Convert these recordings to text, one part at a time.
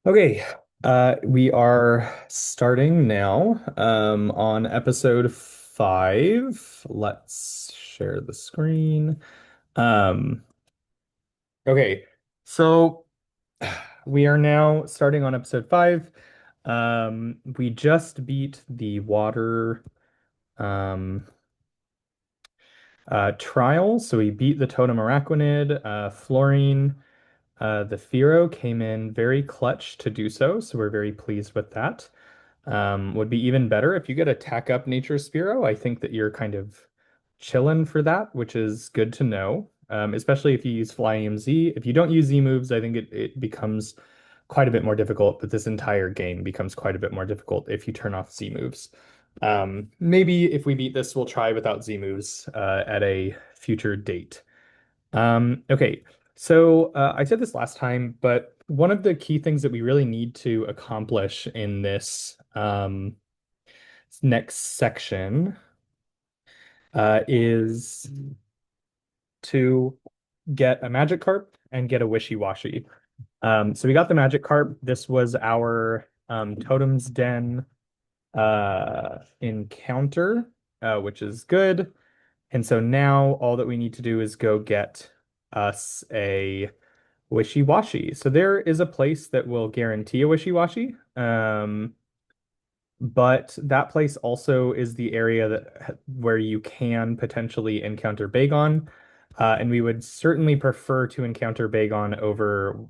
Okay, we are starting now on episode 5. Let's share the screen. Um, okay, so we are now starting on episode 5. We just beat the water um, trial, so we beat the Totem Araquanid, Fluorine. The Firo came in very clutch to do so we're very pleased with that. Would be even better if you get attack up Nature Spearow. I think that you're kind of chilling for that, which is good to know. Especially if you use Fly EMZ. If you don't use Z moves, I think it becomes quite a bit more difficult, but this entire game becomes quite a bit more difficult if you turn off Z moves. Maybe if we beat this, we'll try without Z moves at a future date. Okay, so I said this last time, but one of the key things that we really need to accomplish in this next section is to get a Magic Carp and get a Wishy-Washy. So we got the Magic Carp. This was our Totem's Den encounter, which is good. And so now all that we need to do is go get us a Wishy-Washy. So there is a place that will guarantee a Wishy-Washy. But that place also is the area that where you can potentially encounter Bagon. And we would certainly prefer to encounter Bagon over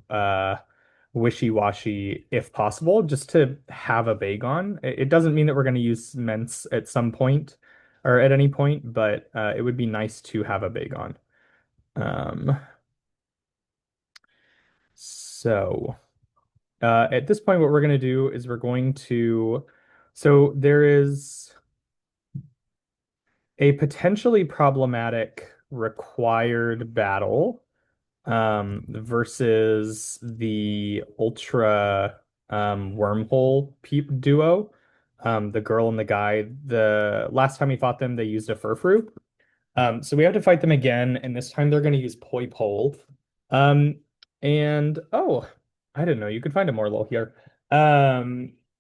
Wishy-Washy if possible, just to have a Bagon. It doesn't mean that we're going to use Ments at some point or at any point, but it would be nice to have a Bagon. Um, so at this point, what we're going to do is we're going to. So there is a potentially problematic required battle versus the Ultra Wormhole Peep duo. The girl and the guy. The last time we fought them, they used a Furfrou. So we have to fight them again, and this time they're going to use Poi Pole. Um, and oh, I didn't know you could find a Morlul here.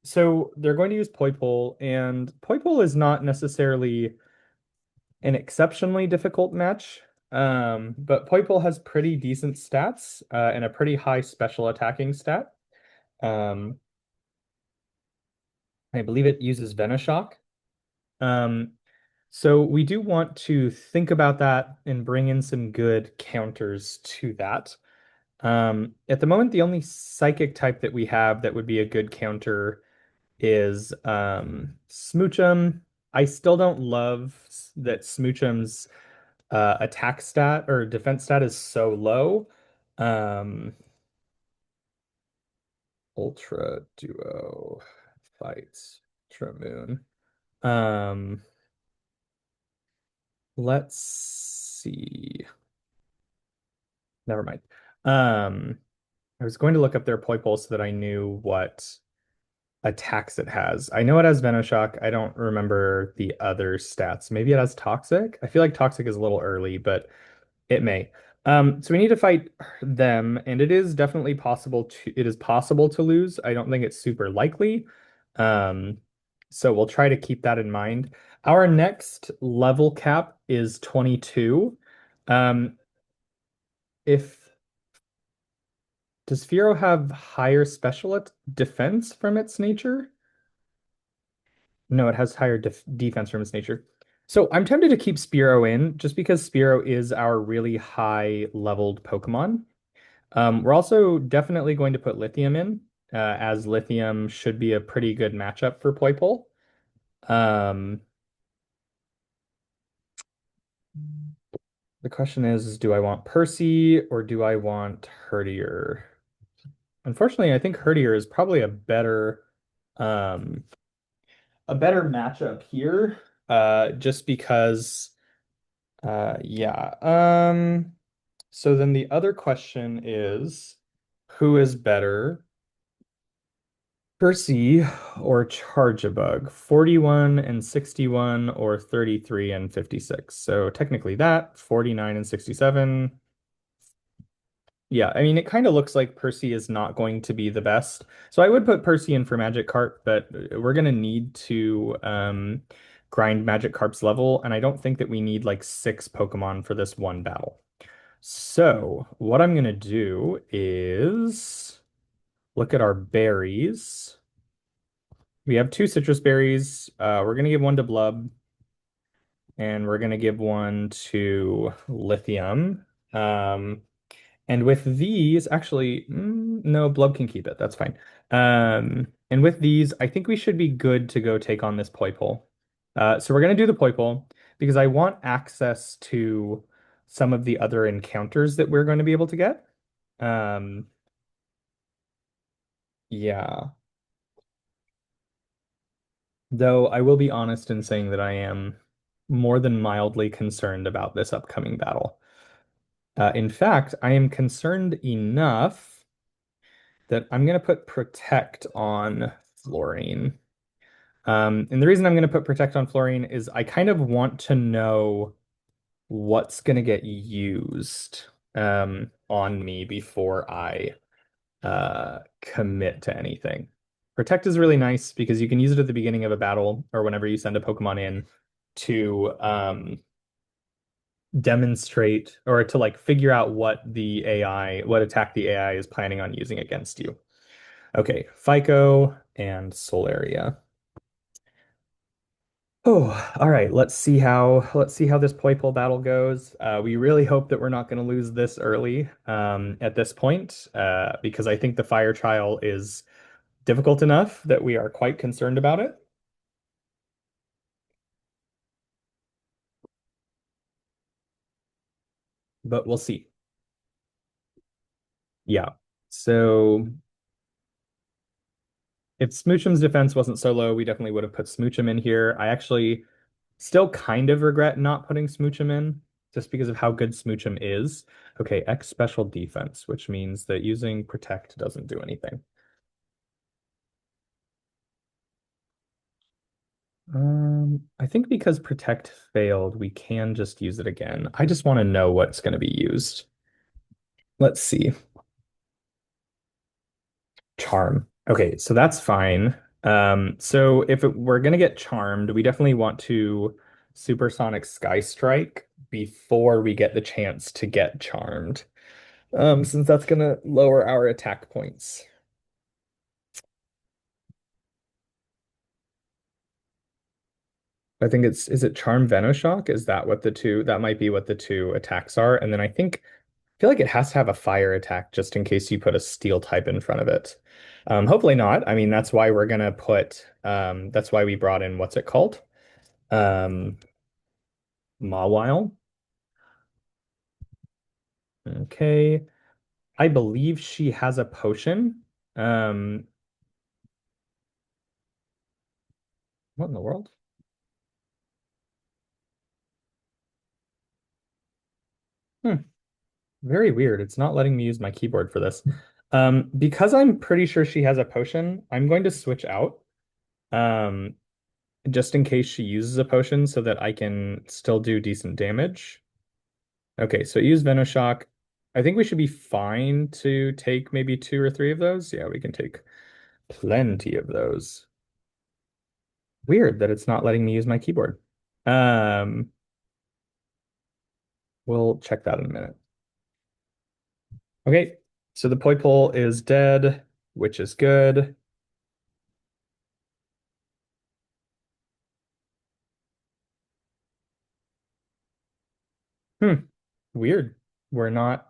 So they're going to use Poi Pole, and Poi Pole is not necessarily an exceptionally difficult match. But Poi Pole has pretty decent stats and a pretty high special attacking stat. Um, I believe it uses Venoshock. Um, so we do want to think about that and bring in some good counters to that. At the moment, the only psychic type that we have that would be a good counter is Smoochum. I still don't love that Smoochum's attack stat or defense stat is so low. Um, Ultra Duo fights Ultra Moon. Um, let's see. Never mind. Um, I was going to look up their poi pole so that I knew what attacks it has. I know it has Venoshock. I don't remember the other stats. Maybe it has Toxic. I feel like Toxic is a little early, but it may. So we need to fight them, and it is definitely possible to lose. I don't think it's super likely. Um, so we'll try to keep that in mind. Our next level cap is 22. Um, if Does Firo have higher defense from its nature? No, it has higher defense from its nature. So I'm tempted to keep Spearow in just because Spearow is our really high leveled Pokemon. We're also definitely going to put Lithium in, as Lithium should be a pretty good matchup for Poipole. Um, the question is, do I want Percy or do I want Herdier? Unfortunately, I think Herdier is probably um, a better matchup here, just because, yeah. So then the other question is, who is better? Percy or Charge-a-Bug, 41 and 61 or 33 and 56. So technically that, 49 and 67. Yeah, I mean, it kind of looks like Percy is not going to be the best. So I would put Percy in for Magikarp, but we're going to need to grind Magikarp's level, and I don't think that we need like six Pokemon for this one battle. So what I'm going to do is look at our berries. We have two citrus berries. We're going to give one to Blub, and we're going to give one to Lithium. Um, And with these, actually, no, Blub can keep it. That's fine. And with these, I think we should be good to go take on this Poipole. So we're going to do the Poipole because I want access to some of the other encounters that we're going to be able to get. Um, yeah. Though I will be honest in saying that I am more than mildly concerned about this upcoming battle. In fact, I am concerned enough that I'm going to put Protect on Fluorine. And the reason I'm going to put Protect on Fluorine is I kind of want to know what's going to get used on me before I commit to anything. Protect is really nice because you can use it at the beginning of a battle or whenever you send a Pokemon in to demonstrate or to like figure out what attack the AI is planning on using against you. Okay, FICO and Solaria. Oh, all right. Let's see how this Poipole battle goes. We really hope that we're not going to lose this early at this point, because I think the fire trial is difficult enough that we are quite concerned about it. But we'll see. Yeah. So if Smoochum's defense wasn't so low, we definitely would have put Smoochum in here. I actually still kind of regret not putting Smoochum in just because of how good Smoochum is. Okay, X special defense, which means that using Protect doesn't do anything. I think because Protect failed, we can just use it again. I just want to know what's going to be used. Let's see. Charm. Okay, so that's fine. So if we're gonna get charmed, we definitely want to Supersonic Sky Strike before we get the chance to get charmed. Since that's gonna lower our attack points. I think is it Charm Venoshock? Is that what the two that might be what the two attacks are? And then I feel like it has to have a fire attack just in case you put a steel type in front of it. Hopefully not. I mean, that's why we're gonna put that's why we brought in what's it called? Um, Mawile. Okay. I believe she has a potion. Um, what in the world? Hmm. Very weird. It's not letting me use my keyboard for this. Because I'm pretty sure she has a potion, I'm going to switch out. Um, just in case she uses a potion so that I can still do decent damage. Okay, so use Venoshock. I think we should be fine to take maybe two or three of those. Yeah, we can take plenty of those. Weird that it's not letting me use my keyboard. Um, we'll check that in a minute. Okay, so the Poipole is dead, which is good. Hmm, weird. We're not.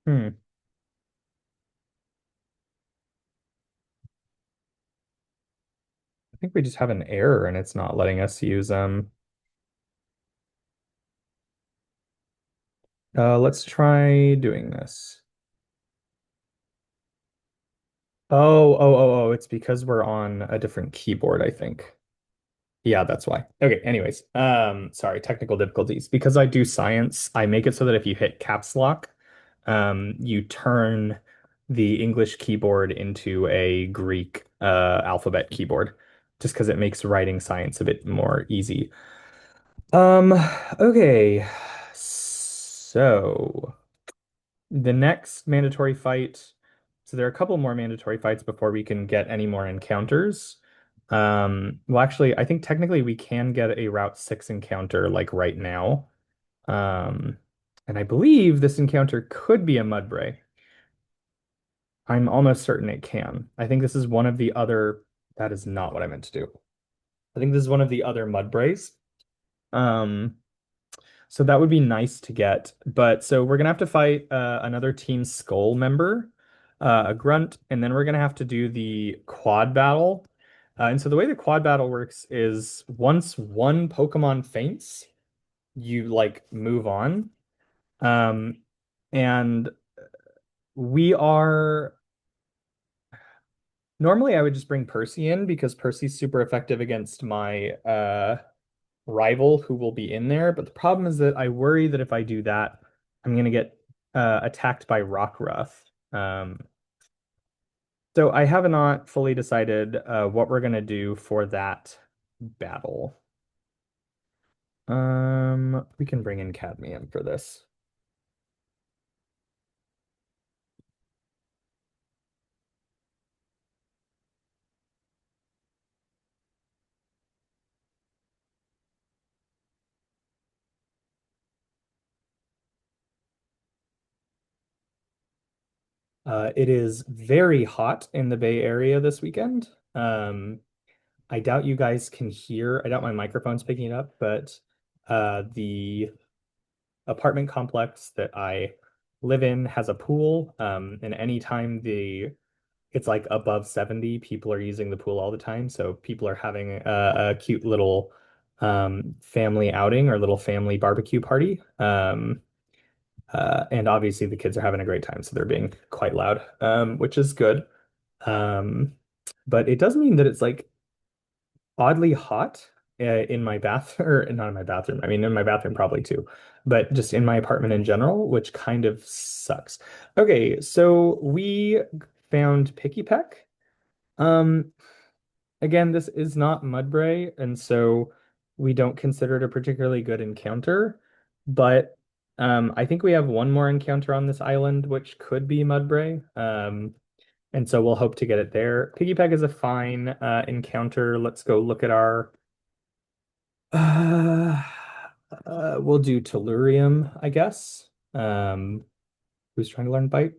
Hmm, I think we just have an error and it's not letting us use let's try doing this. Oh, it's because we're on a different keyboard, I think. Yeah, that's why. Okay, anyways. Sorry, technical difficulties. Because I do science, I make it so that if you hit caps lock, you turn the English keyboard into a Greek alphabet keyboard, just because it makes writing science a bit more easy. Um, okay. So the next mandatory fight. So there are a couple more mandatory fights before we can get any more encounters. Well, actually, I think technically we can get a Route 6 encounter like right now. Um, and I believe this encounter could be a Mudbray. I'm almost certain it can. I think this is one of the other. That is not what I meant to do. I think this is one of the other Mudbrays. Um, so that would be nice to get. But so we're gonna have to fight another Team Skull member, a grunt, and then we're gonna have to do the quad battle. And so the way the quad battle works is once one Pokemon faints, you like move on. Um, and we are normally I would just bring Percy in because Percy's super effective against my rival who will be in there. But the problem is that I worry that if I do that, I'm gonna get attacked by Rockruff. Um, so I have not fully decided what we're gonna do for that battle. We can bring in Cadmium for this. It is very hot in the Bay Area this weekend. I doubt you guys can hear. I doubt my microphone's picking it up, but the apartment complex that I live in has a pool. And anytime it's like above 70, people are using the pool all the time. So people are having a cute little family outing or little family barbecue party. And obviously the kids are having a great time, so they're being quite loud, which is good. Um, but it does mean that it's like oddly hot in my bath or not in my bathroom. I mean, in my bathroom probably too, but just in my apartment in general, which kind of sucks. Okay, so we found Picky Peck. Um, Again, this is not Mudbray, and so we don't consider it a particularly good encounter. But I think we have one more encounter on this island, which could be Mudbray. And so we'll hope to get it there. Piggy Peck is a fine encounter. Let's go look at our. Uh, we'll do Tellurium, I guess. Who's trying to learn Bite?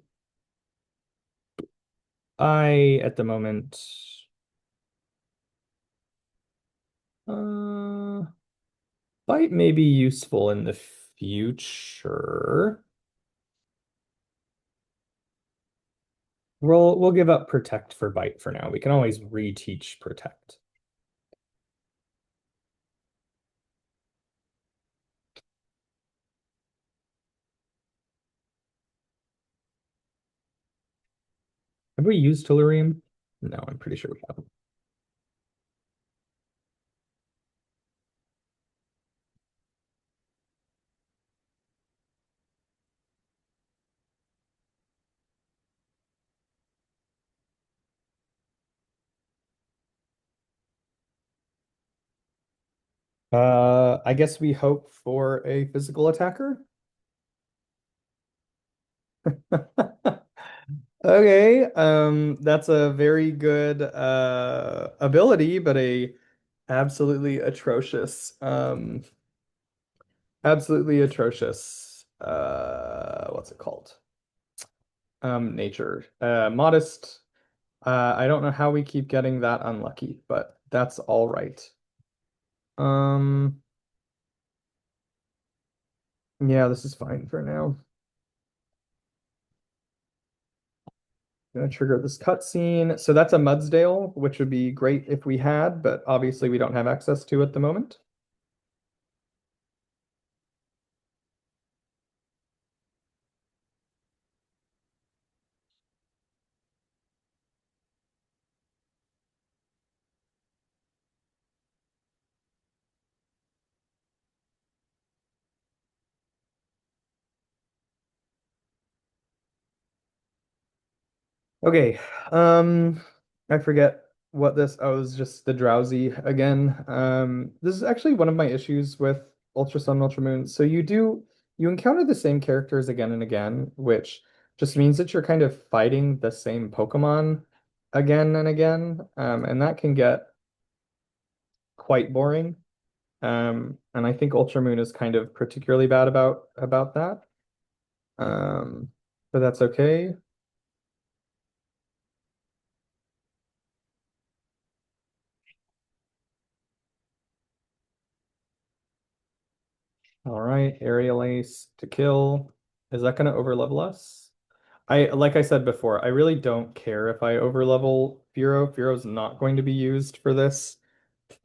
At the moment, uh, Bite may be useful in the future. We'll give up Protect for Bite for now. We can always reteach Protect. Have we used Tellurium? No, I'm pretty sure we haven't. I guess we hope for a physical attacker. Okay, that's a very good ability, but a absolutely atrocious what's it called? Nature. Modest. I don't know how we keep getting that unlucky, but that's all right. Um, yeah, this is fine for now. Gonna trigger this cutscene. So that's a Mudsdale, which would be great if we had, but obviously we don't have access to at the moment. Okay, I forget what this. Oh, it was just the drowsy again. This is actually one of my issues with Ultra Sun, Ultra Moon. So you do. you encounter the same characters again and again, which just means that you're kind of fighting the same Pokemon again and again, and that can get quite boring. And I think Ultra Moon is kind of particularly bad about that. Um, but that's okay. All right, Aerial Ace to kill. Is that going to overlevel us? Like I said before, I really don't care if I overlevel Furo. Furo's not going to be used for this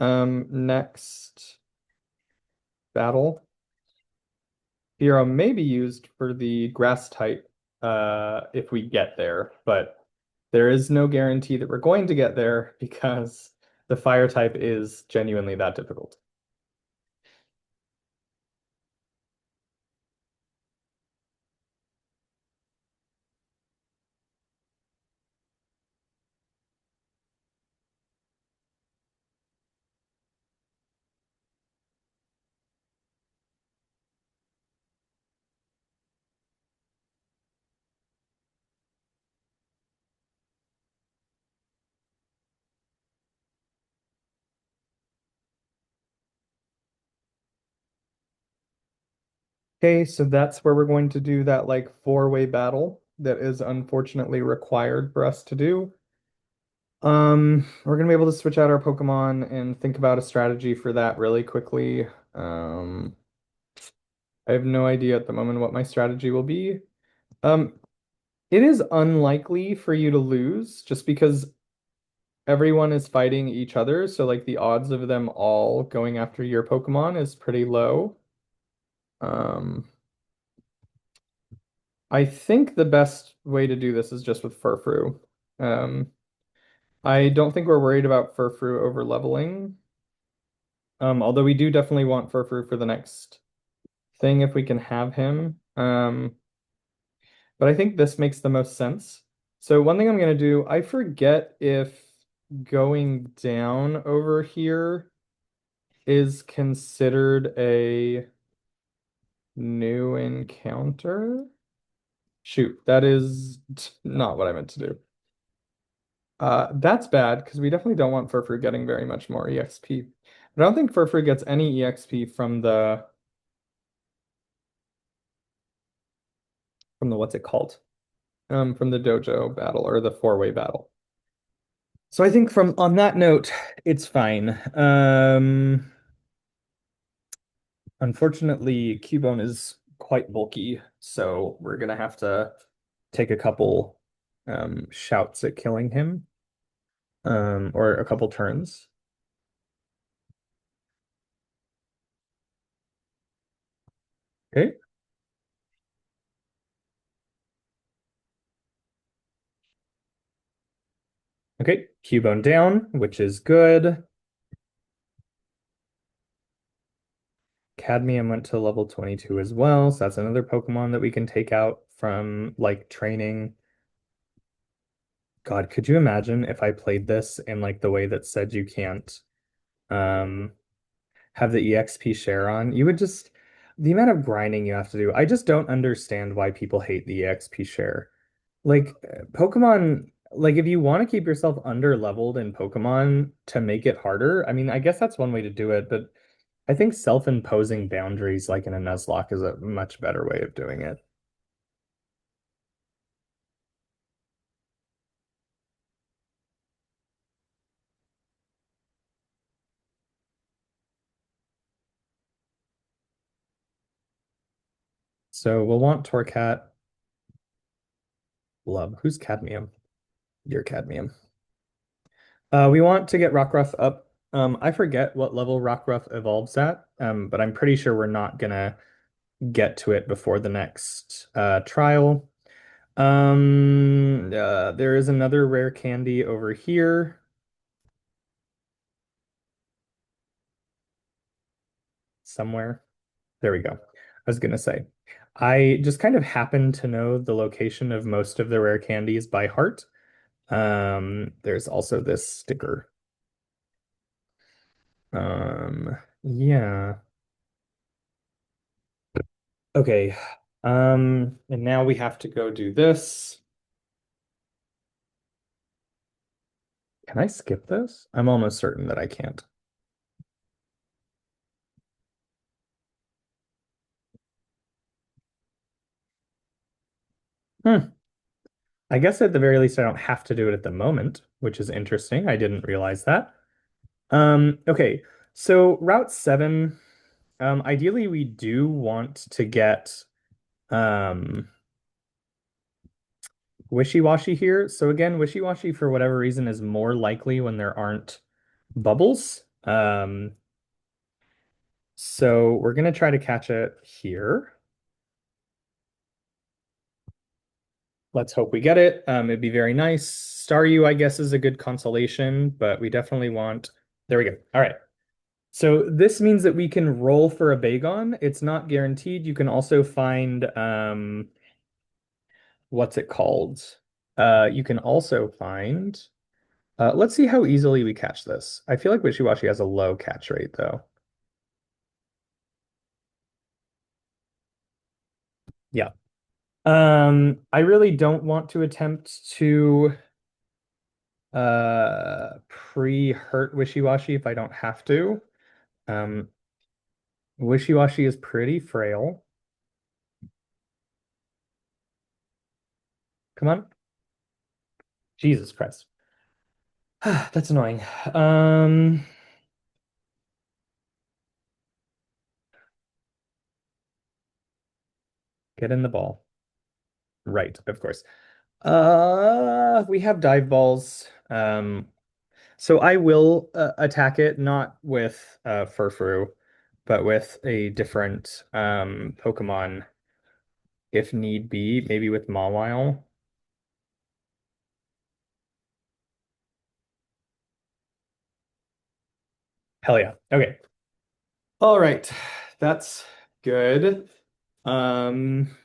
next battle. Furo may be used for the grass type if we get there, but there is no guarantee that we're going to get there because the fire type is genuinely that difficult. Okay, so that's where we're going to do that like four-way battle that is unfortunately required for us to do. We're gonna be able to switch out our Pokemon and think about a strategy for that really quickly. I have no idea at the moment what my strategy will be. Um, it is unlikely for you to lose just because everyone is fighting each other, so like the odds of them all going after your Pokemon is pretty low. Um, I think the best way to do this is just with Furfrou. Um, I don't think we're worried about Furfrou over leveling. Although we do definitely want Furfrou for the next thing if we can have him. But I think this makes the most sense. So one thing I'm gonna do, I forget if going down over here is considered a new encounter. Shoot, that is not what I meant to do. That's bad because we definitely don't want Furfrou getting very much more EXP. I don't think Furfrou gets any EXP from the what's it called? From the dojo battle or the four-way battle. So I think from on that note, it's fine. Unfortunately, Cubone is quite bulky, so we're gonna have to take a couple shouts at killing him, or a couple turns. Okay. Okay, Cubone down, which is good. Cadmium went to level 22 as well, so that's another Pokemon that we can take out from like training. God, could you imagine if I played this in like the way that said you can't um have the EXP share on? You would just the amount of grinding you have to do. I just don't understand why people hate the EXP share. Like Pokemon, like if you want to keep yourself under leveled in Pokemon to make it harder, I mean, I guess that's one way to do it, but I think self-imposing boundaries like in a Nuzlocke is a much better way of doing it. So we'll want Torcat. Love. Who's Cadmium? You're Cadmium. We want to get Rockruff up. I forget what level Rockruff evolves at, but I'm pretty sure we're not gonna get to it before the next trial. There is another rare candy over here somewhere. There we go. I was gonna say, I just kind of happen to know the location of most of the rare candies by heart. There's also this sticker. Yeah. Okay. And now we have to go do this. Can I skip this? I'm almost certain that I can't. Hmm. I guess at the very least I don't have to do it at the moment, which is interesting. I didn't realize that. Okay. So Route 7, ideally we do want to get um Wishy-Washy here. So again, Wishy-Washy for whatever reason is more likely when there aren't bubbles. So we're gonna try to catch it here. Let's hope we get it. It'd be very nice. Staryu, I guess, is a good consolation, but we definitely want. There we go. All right. So this means that we can roll for a Bagon. It's not guaranteed. You can also find what's it called? You can also find let's see how easily we catch this. I feel like Wishy-Washy has a low catch rate though. Yeah. I really don't want to attempt to pre-hurt Wishy-Washy if I don't have to. Um, Wishy-Washy is pretty frail. Come on. Jesus Christ. That's annoying. Um, get in the ball. Right, of course. We have dive balls. So I will attack it not with Furfru, but with a different Pokemon if need be, maybe with Mawile. Hell yeah. Okay. All right. That's good. Um,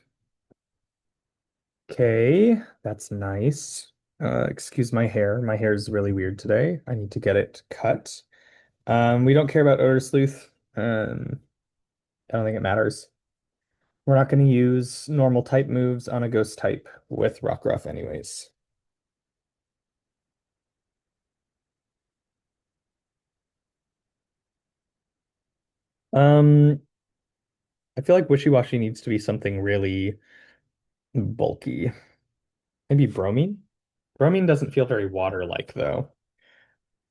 okay, that's nice. Excuse my hair. My hair is really weird today. I need to get it cut. We don't care about Odor Sleuth. I don't think it matters. We're not going to use normal type moves on a ghost type with Rockruff anyways. Um, I feel like Wishy-Washy needs to be something really bulky. Maybe Bromine? Bromine doesn't feel very water-like though.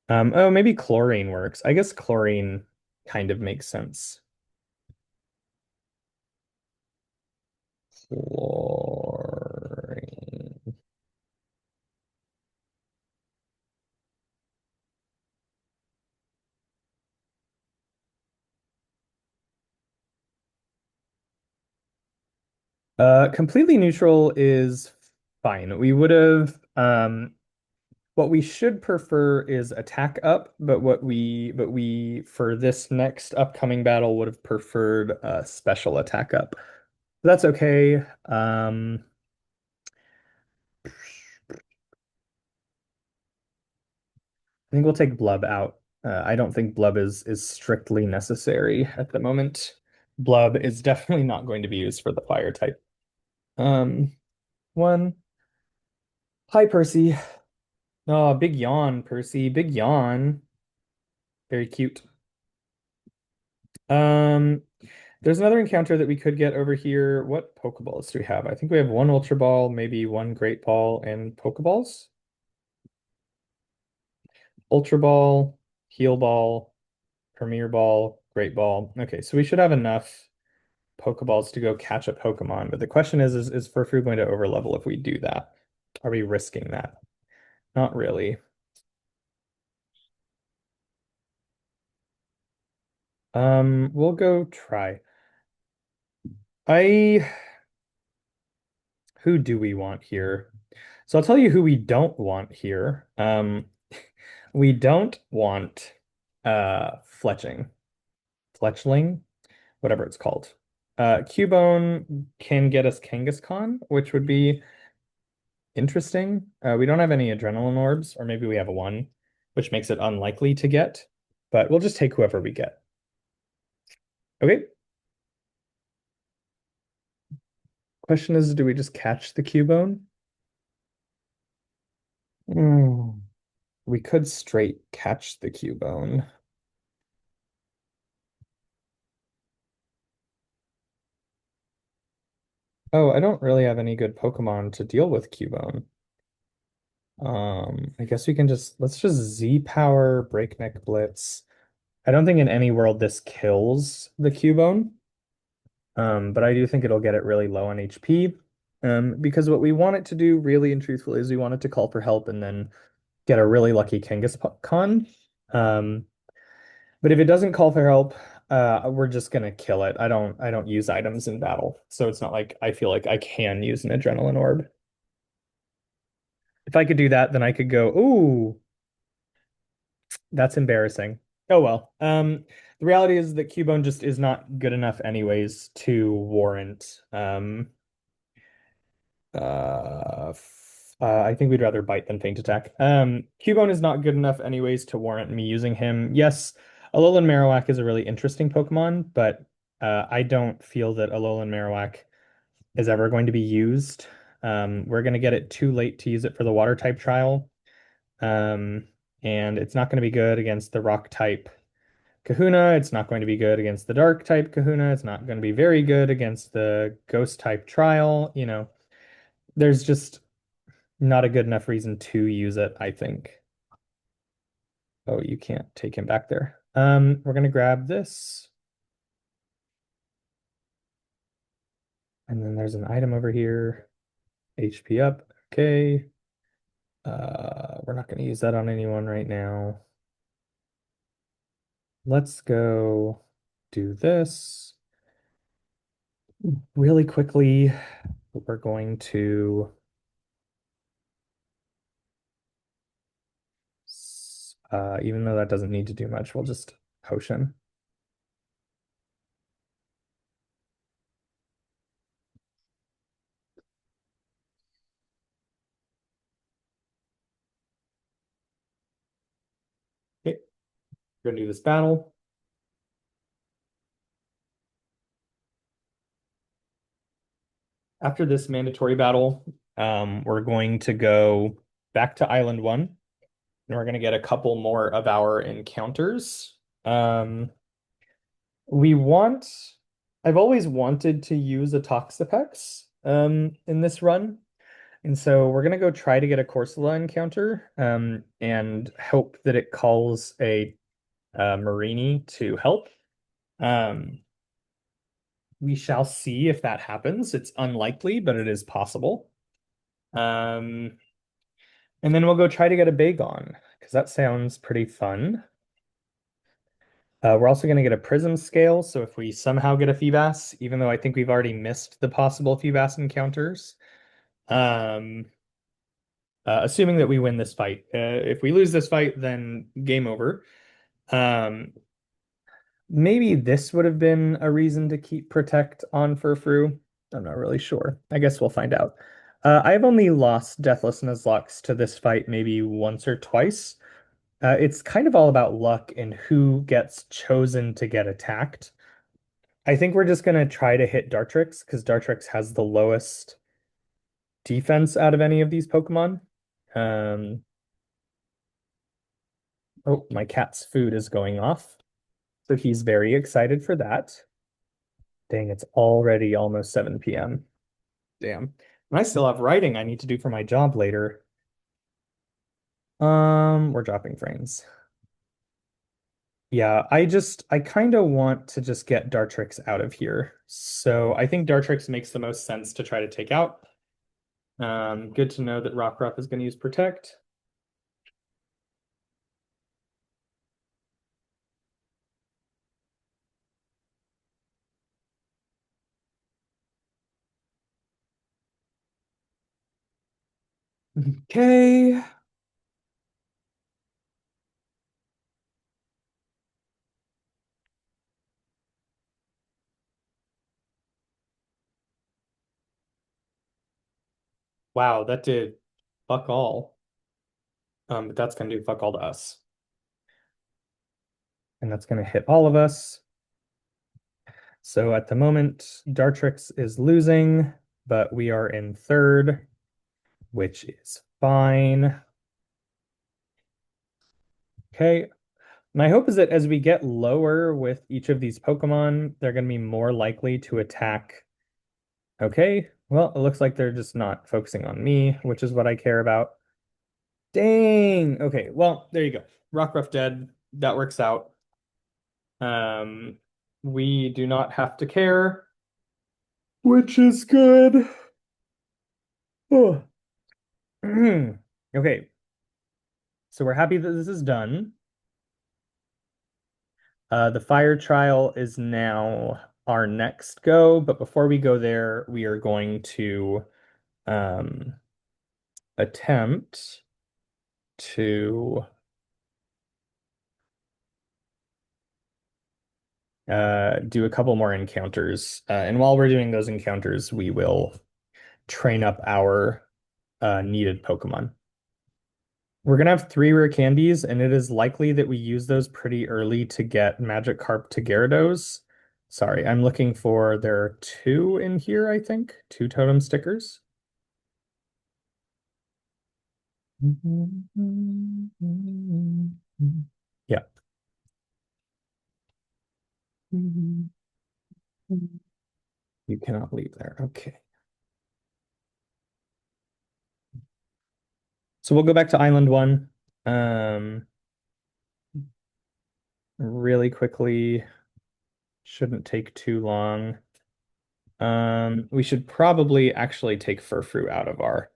Oh, maybe chlorine works. I guess chlorine kind of makes sense. Chlorine. Completely neutral is fine. We would have what we should prefer is attack up, but we for this next upcoming battle would have preferred special attack up. That's okay. I think we'll take Blub out. I don't think Blub is strictly necessary at the moment. Blub is definitely not going to be used for the fire type. Um, one. Hi, Percy. Oh, big yawn, Percy. Big yawn. Very cute. Um, there's another encounter that we could get over here. What Pokeballs do we have? I think we have one Ultra Ball, maybe one Great Ball, and Pokeballs. Ultra Ball, Heal Ball, Premier Ball, Great Ball. Okay, so we should have enough Pokeballs to go catch a Pokemon. But the question is Furfrou going to overlevel if we do that? Are we risking that? Not really. We'll go try. I Who do we want here? So I'll tell you who we don't want here. We don't want Fletching. Fletchling, whatever it's called. Cubone can get us Kangaskhan, which would be interesting. We don't have any adrenaline orbs, or maybe we have one, which makes it unlikely to get, but we'll just take whoever we get. Okay. Question is, do we just catch the Cubone? Hmm. We could straight catch the Cubone. Oh, I don't really have any good Pokemon to deal with Cubone. I guess we can let's just Z power Breakneck Blitz. I don't think in any world this kills the Cubone. But I do think it'll get it really low on HP. Because what we want it to do really and truthfully is we want it to call for help and then get a really lucky Kangaskhan. Um, but if it doesn't call for help, we're just gonna kill it. I don't use items in battle, so it's not like I feel like I can use an Adrenaline Orb. If I could do that, then I could go, ooh, that's embarrassing. Oh well. The reality is that Cubone just is not good enough anyways to warrant I think we'd rather bite than feint attack. Cubone is not good enough anyways to warrant me using him. Yes, Alolan Marowak is a really interesting Pokemon, but I don't feel that Alolan Marowak is ever going to be used. We're going to get it too late to use it for the water type trial. Um, and it's not going to be good against the rock type Kahuna. It's not going to be good against the dark type Kahuna. It's not going to be very good against the ghost type trial. There's just not a good enough reason to use it, I think. Oh, you can't take him back there. We're gonna grab this. And then there's an item over here. HP up. Okay. We're not gonna use that on anyone right now. Let's go do this. Really quickly, we're going to even though that doesn't need to do much, we'll just potion. Okay, we're gonna do this battle. After this mandatory battle, we're going to go back to Island 1, and we're going to get a couple more of our encounters. Um, we want, I've always wanted to use a Toxapex in this run, and so we're going to go try to get a Corsola encounter and hope that it calls a Marini to help. Um, we shall see if that happens. It's unlikely, but it is possible. Um, and then we'll go try to get a Bagon, because that sounds pretty fun. We're also going to get a Prism Scale, so if we somehow get a Feebas, even though I think we've already missed the possible Feebas encounters, um, assuming that we win this fight. If we lose this fight, then game over. Um, maybe this would have been a reason to keep Protect on Furfrou. I'm not really sure. I guess we'll find out. I've only lost Deathless Nuzlocke to this fight maybe once or twice. It's kind of all about luck and who gets chosen to get attacked. I think we're just gonna try to hit Dartrix because Dartrix has the lowest defense out of any of these Pokemon. Um, oh, my cat's food is going off. So he's very excited for that. Dang, it's already almost 7 p.m. Damn. And I still have writing I need to do for my job later. We're dropping frames. Yeah, I kind of want to just get Dartrix out of here. So I think Dartrix makes the most sense to try to take out. Good to know that Rockruff is going to use Protect. Okay. Wow, that did fuck all. But that's going to do fuck all to us. And that's going to hit all of us. So at the moment, Dartrix is losing. but we are in third, which is fine. Okay. My hope is that as we get lower with each of these Pokemon, they're going to be more likely to attack. Okay. Well, it looks like they're just not focusing on me, which is what I care about. Dang. Okay. Well, there you go. Rockruff dead. That works out. Um, we do not have to care, which is good. Oh. Okay. So we're happy that this is done. The fire trial is now our next go, but before we go there, we are going to um, attempt to do a couple more encounters. And while we're doing those encounters, we will train up our needed Pokemon. We're gonna have three rare candies, and it is likely that we use those pretty early to get Magikarp to Gyarados. Sorry, I'm looking for there are two in here, I think. Two totem stickers. Yeah. You cannot leave there. Okay. So we'll go back to Island 1. Um, really quickly. Shouldn't take too long. We should probably actually take Furfrou out of our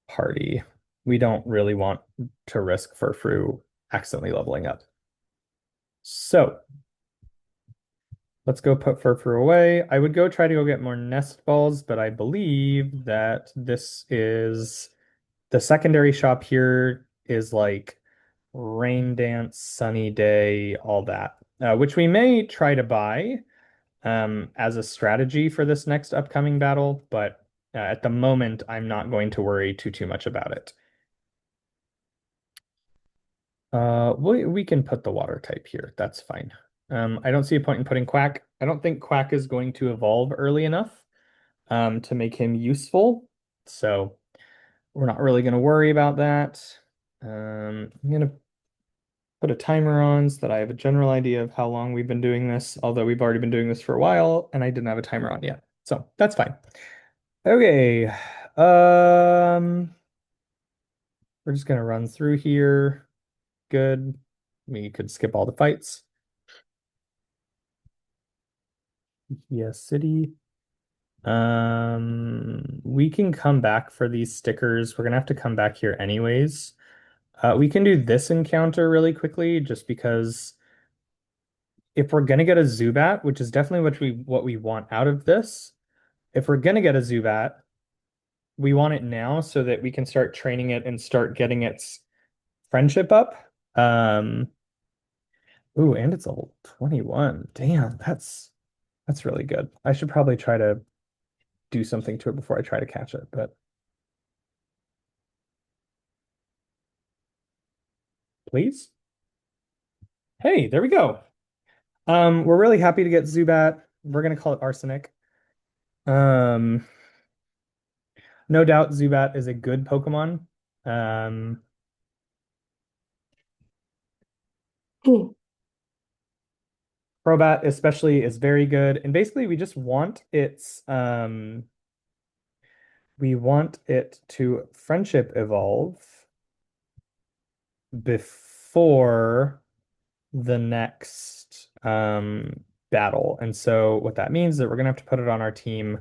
party. We don't really want to risk Furfrou accidentally leveling up. So let's go put Furfrou away. I would go try to go get more nest balls, but I believe that this is the secondary shop here is like rain dance, sunny day, all that, which we may try to buy as a strategy for this next upcoming battle, but at the moment, I'm not going to worry too much about it. We can put the water type here. That's fine. I don't see a point in putting Quack. I don't think Quack is going to evolve early enough to make him useful. So we're not really going to worry about that. I'm going to put a timer on so that I have a general idea of how long we've been doing this, although we've already been doing this for a while and I didn't have a timer on yet. So that's fine. Okay. We're just going to run through here. Good. We could skip all the fights. Yes, city. We can come back for these stickers. We're gonna have to come back here anyways. We can do this encounter really quickly just because if we're gonna get a Zubat, which is definitely what we want out of this, if we're gonna get a Zubat, we want it now so that we can start training it and start getting its friendship up. Um, ooh, and it's level 21. Damn, that's really good. I should probably try to do something to it before I try to catch it, but please. Hey, there we go. We're really happy to get Zubat. We're gonna call it Arsenic. Um, no doubt Zubat is a good Pokemon. Um, Crobat especially is very good. And basically we want it to friendship evolve before the next battle. And so what that means is that we're gonna have to put it on our team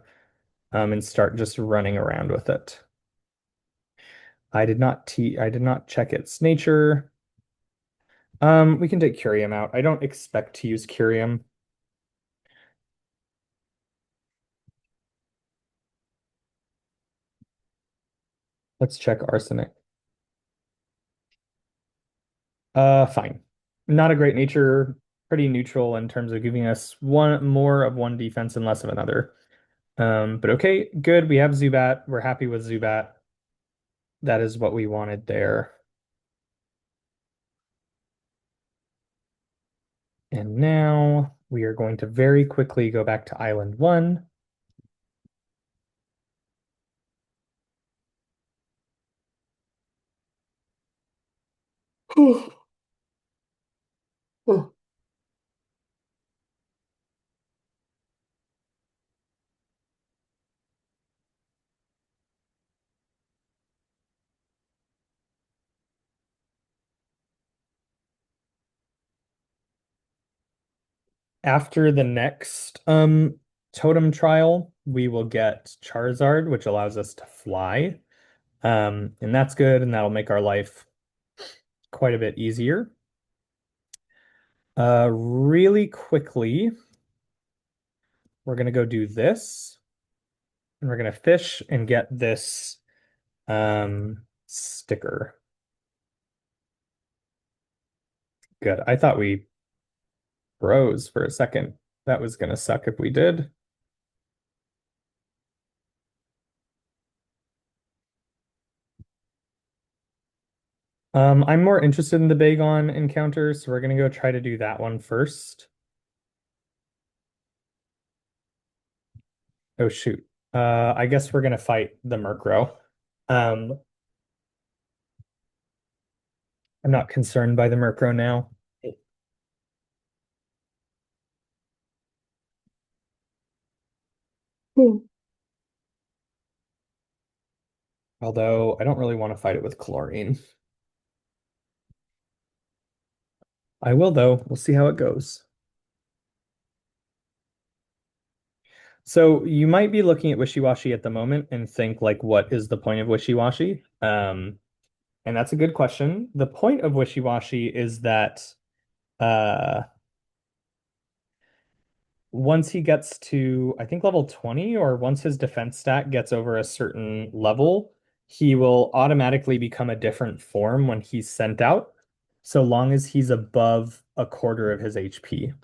and start just running around with it. I did not check its nature. We can take Curium out. I don't expect to use Curium. Let's check Arsenic. Fine. Not a great nature, pretty neutral in terms of giving us one more of one defense and less of another. But okay, good. We have Zubat. We're happy with Zubat. That is what we wanted there. And now we are going to very quickly go back to Island 1. After the next totem trial, we will get Charizard, which allows us to fly. And that's good, and that'll make our life quite a bit easier. Really quickly, we're gonna go do this, and we're gonna fish and get this sticker. Good. I thought we froze for a second. That was gonna suck if we did. I'm more interested in the Bagon encounter, so we're gonna go try to do that one first. Oh shoot. I guess we're gonna fight the Murkrow. Um, I'm not concerned by the Murkrow now. Hmm. Although I don't really want to fight it with chlorine. I will though. We'll see how it goes. So you might be looking at Wishy-Washy at the moment and think like, what is the point of Wishy-Washy? And that's a good question. The point of Wishy-Washy is that uh once he gets to, I think, level 20, or once his defense stat gets over a certain level, he will automatically become a different form when he's sent out, so long as he's above a quarter of his HP.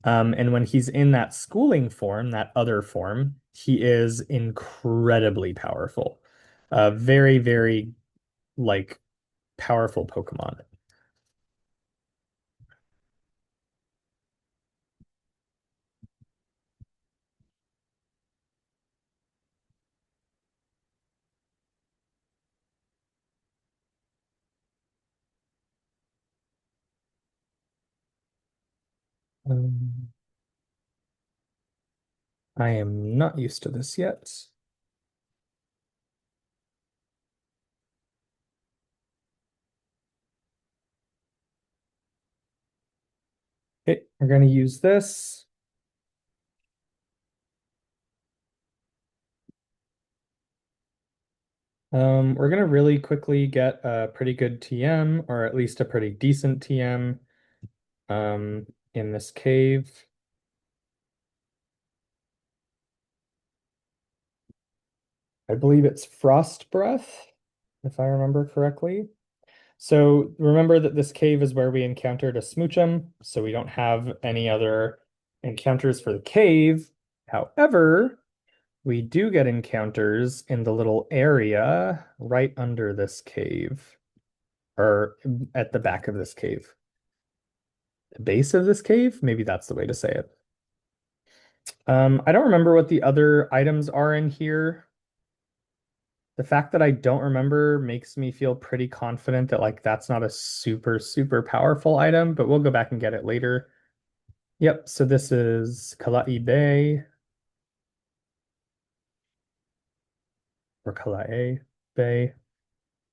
And when he's in that schooling form, that other form, he is incredibly powerful. Very, very like powerful Pokemon. Um, I am not used to this yet. Okay, we're going to use this. We're gonna really quickly get a pretty good TM, or at least a pretty decent TM, in this cave. I believe it's Frost Breath, if I remember correctly. So remember that this cave is where we encountered a Smoochum, so we don't have any other encounters for the cave. However, we do get encounters in the little area right under this cave, or at the back of this cave. The base of this cave? Maybe that's the way to say it. I don't remember what the other items are in here. The fact that I don't remember makes me feel pretty confident that like that's not a super, super powerful item, but we'll go back and get it later. Yep, so this is Kalai Bay, or Kala'e Bay.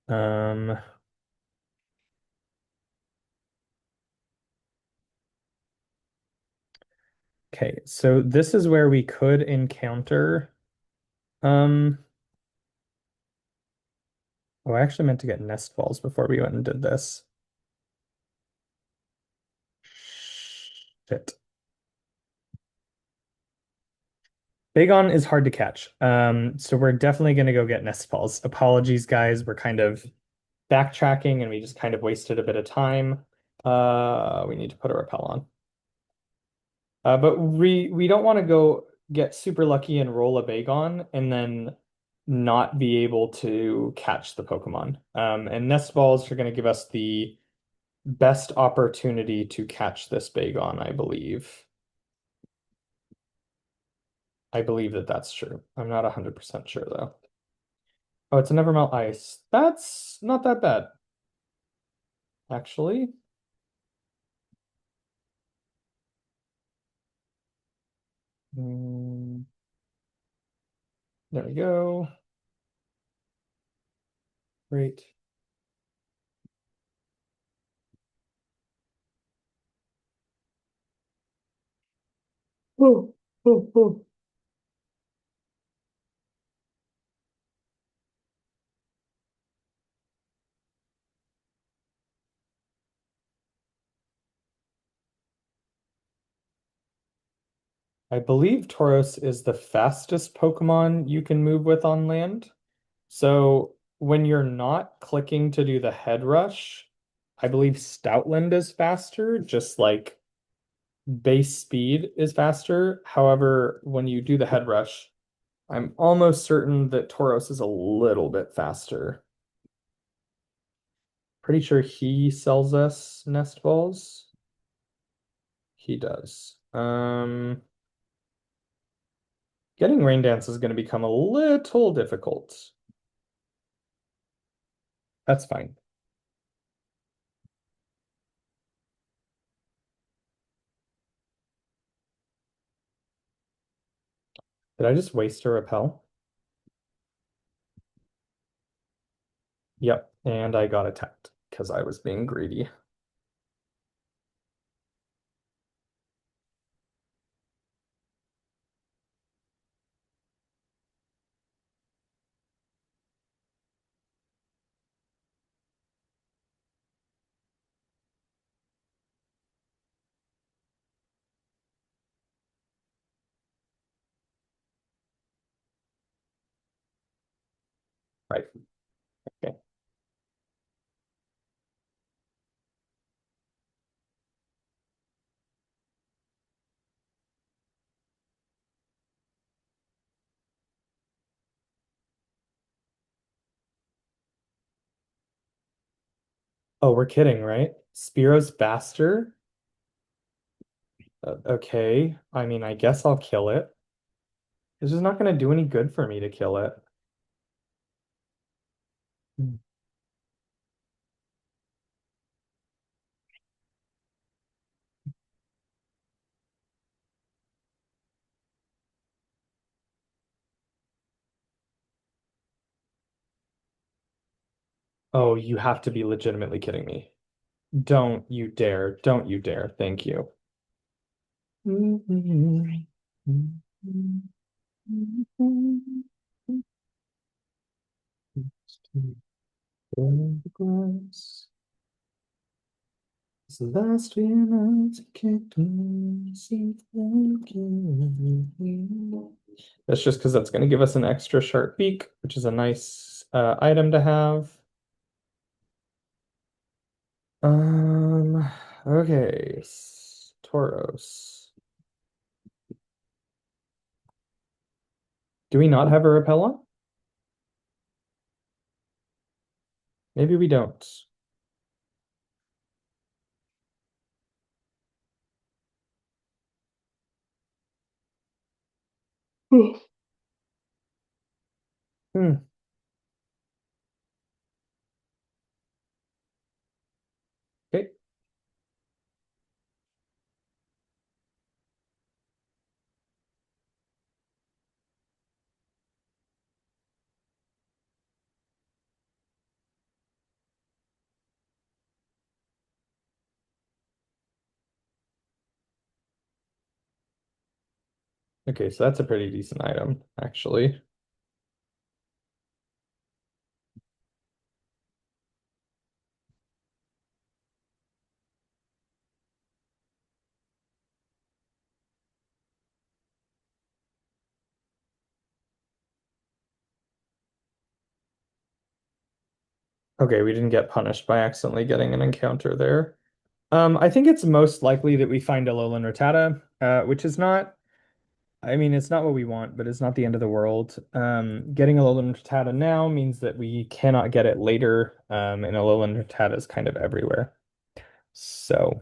Um, okay, so this is where we could encounter um oh, I actually meant to get nest balls before we went and did this. Shit. Bagon is hard to catch. So we're definitely going to go get nest balls. Apologies, guys. We're kind of backtracking and we just kind of wasted a bit of time. We need to put a repel on. But we don't want to go get super lucky and roll a Bagon and then not be able to catch the Pokemon. And nest balls are going to give us the best opportunity to catch this Bagon, I believe. I believe that that's true. I'm not 100% sure though. Oh, it's a Nevermelt Ice. That's not that bad. actually. Mm, there we go. Great. Oh, oh, oh. I believe Tauros is the fastest Pokemon you can move with on land. So when you're not clicking to do the head rush, I believe Stoutland is faster, just like base speed is faster. However, when you do the head rush, I'm almost certain that Tauros is a little bit faster. Pretty sure he sells us nest balls. He does. Getting Rain Dance is going to become a little difficult. That's fine. Did I just waste a repel? Yep, and I got attacked because I was being greedy. Right. Okay. Oh, we're kidding, right? Spearo's faster? Okay. I mean, I guess I'll kill it. It's just not going to do any good for me to kill it. Hmm. Oh, you have to be legitimately kidding me. Don't you dare. Don't you dare. Thank you. It's the last few nights I can't see That's just because that's going to give us an extra sharp beak, which is a nice item to have. Um, okay. Tauros. Do we not have a repel on? Maybe we don't. Hmm. Okay. Okay, so that's a pretty decent item, actually. Okay, we didn't get punished by accidentally getting an encounter there. I think it's most likely that we find Alolan Rattata, which is not, I mean, it's not what we want, but it's not the end of the world. Getting Alolan Rattata now means that we cannot get it later, and Alolan Rattata is kind of everywhere. So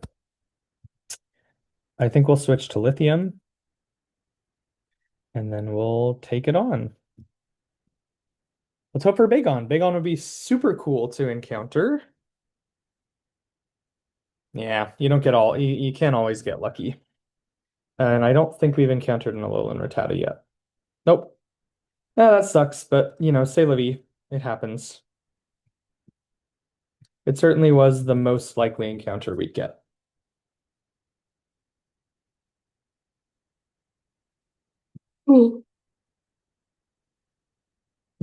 I think we'll switch to Lithium, and then we'll take it on. Let's hope for Bagon. Bagon would be super cool to encounter. Yeah, you don't get all you can't always get lucky. And I don't think we've encountered an Alolan Rattata yet. Nope. Ah, that sucks, but say la vie. It happens. It certainly was the most likely encounter we'd get. Ooh.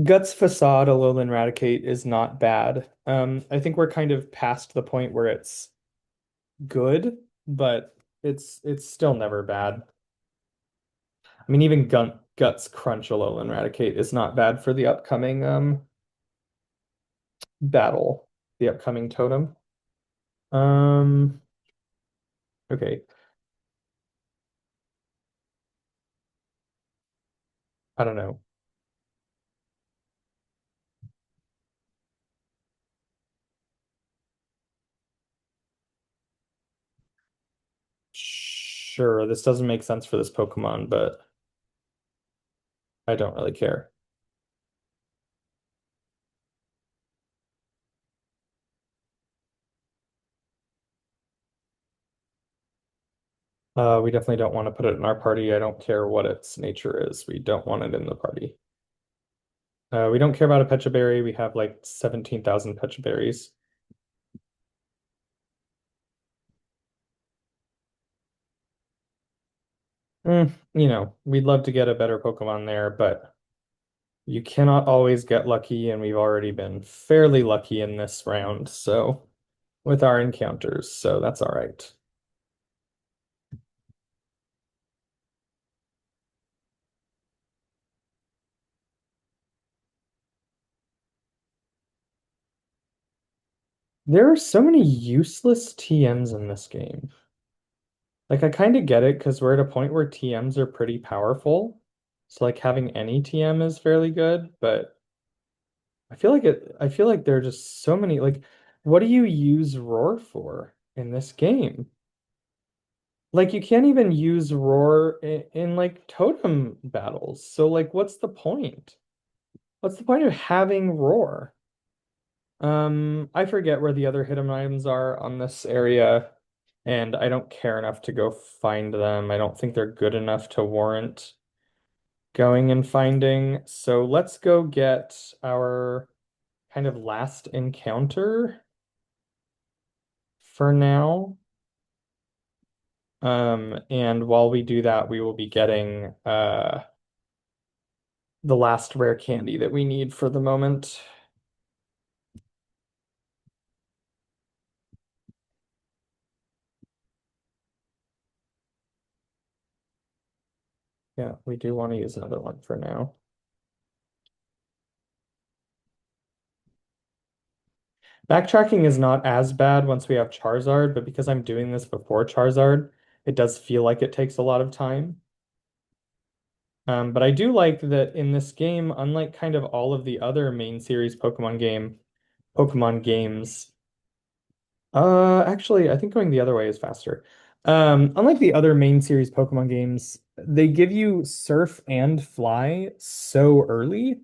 Guts Facade Alolan Raticate is not bad. I think we're kind of past the point where it's good, but it's still never bad. I mean, even Guts Crunch Alolan Raticate is not bad for the upcoming battle, the upcoming totem. Um, okay. I don't know. Sure, this doesn't make sense for this Pokemon, but I don't really care. We definitely don't want to put it in our party. I don't care what its nature is. We don't want it in the party. We don't care about a Pecha Berry. We have like 17,000 Pecha Berries. We'd love to get a better Pokemon there, but you cannot always get lucky, and we've already been fairly lucky in this round, so with our encounters, so that's all right. There are so many useless TMs in this game. Like I kind of get it because we're at a point where TMs are pretty powerful. So like having any TM is fairly good, but I feel like there are just so many what do you use Roar for in this game? Like you can't even use Roar in like totem battles. So like what's the point? What's the point of having Roar? I forget where the other hidden items are on this area, and I don't care enough to go find them. I don't think they're good enough to warrant going and finding. So let's go get our kind of last encounter for now. And while we do that, we will be getting the last rare candy that we need for the moment. Yeah, we do want to use another one for now. Backtracking is not as bad once we have Charizard, but because I'm doing this before Charizard, it does feel like it takes a lot of time. But I do like that in this game, unlike kind of all of the other main series Pokemon games, actually, I think going the other way is faster. Unlike the other main series Pokemon games, they give you Surf and Fly so early,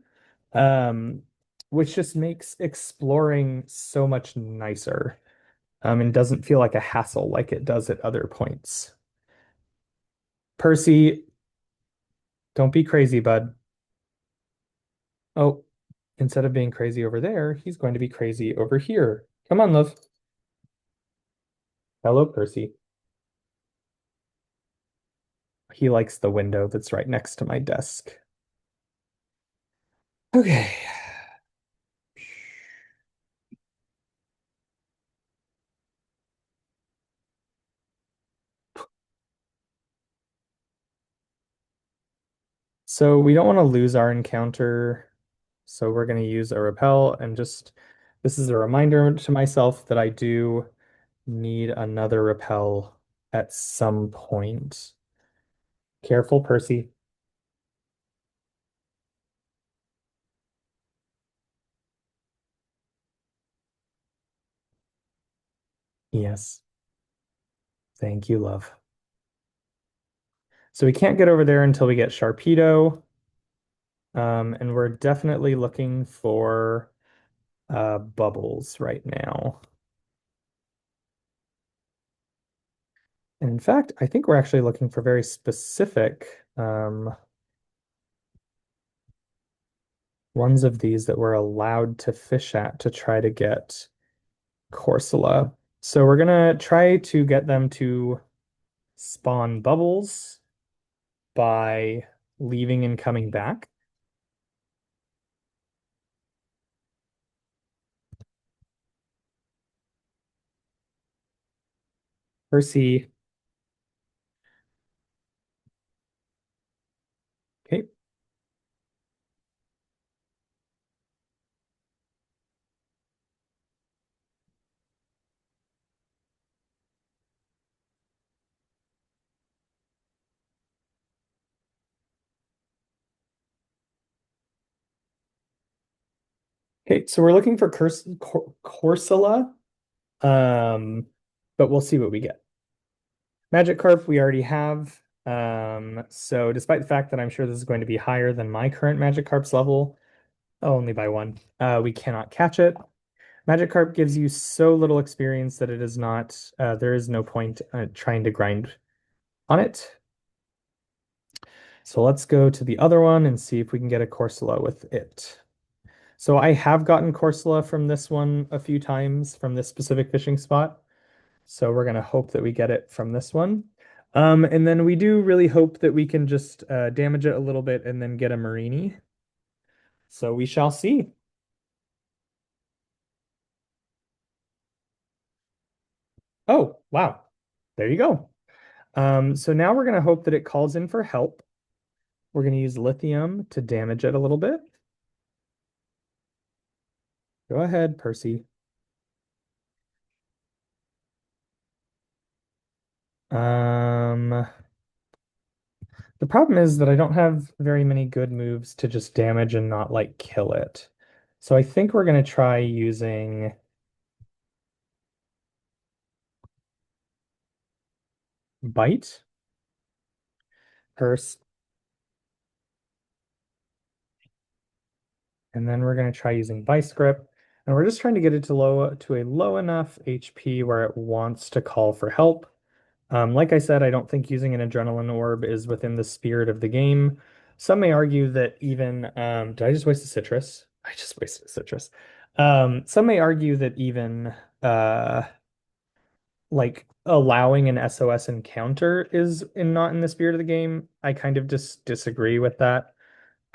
um, which just makes exploring so much nicer, and doesn't feel like a hassle like it does at other points. Percy, don't be crazy, bud. Oh, instead of being crazy over there, he's going to be crazy over here. Come on, love. Hello, Percy. He likes the window that's right next to my desk. Okay. So we don't want to lose our encounter. So we're going to use a repel and just this is a reminder to myself that I do need another repel at some point. Careful, Percy. Yes. Thank you, love. So we can't get over there until we get Sharpedo. And we're definitely looking for bubbles right now. And in fact, I think we're actually looking for very specific ones of these that we're allowed to fish at to try to get Corsola. So we're gonna try to get them to spawn bubbles by leaving and coming back. Percy. Okay. Okay, so we're looking for Corsola, um, but we'll see what we get. Magikarp we already have. So despite the fact that I'm sure this is going to be higher than my current Magikarp's level, only by one, we cannot catch it. Magikarp gives you so little experience that it is not, there is no point trying to grind on it. So let's go to the other one and see if we can get a Corsola with it. So I have gotten Corsola from this one a few times from this specific fishing spot. So we're going to hope that we get it from this one. And then we do really hope that we can just damage it a little bit and then get a Marini. So we shall see. Oh, wow. There you go. So now we're going to hope that it calls in for help. We're going to use lithium to damage it a little bit. Go ahead, Percy. Um, the problem is that I don't have very many good moves to just damage and not like kill it. So I think we're going to try using Bite first, and then we're going to try using Vice Grip. And we're just trying to get it to a low enough HP where it wants to call for help. Like I said, I don't think using an adrenaline orb is within the spirit of the game. Some may argue that even did I just waste a citrus? I just wasted a citrus. Some may argue that even like allowing an SOS encounter is not in the spirit of the game. I kind of just disagree with that.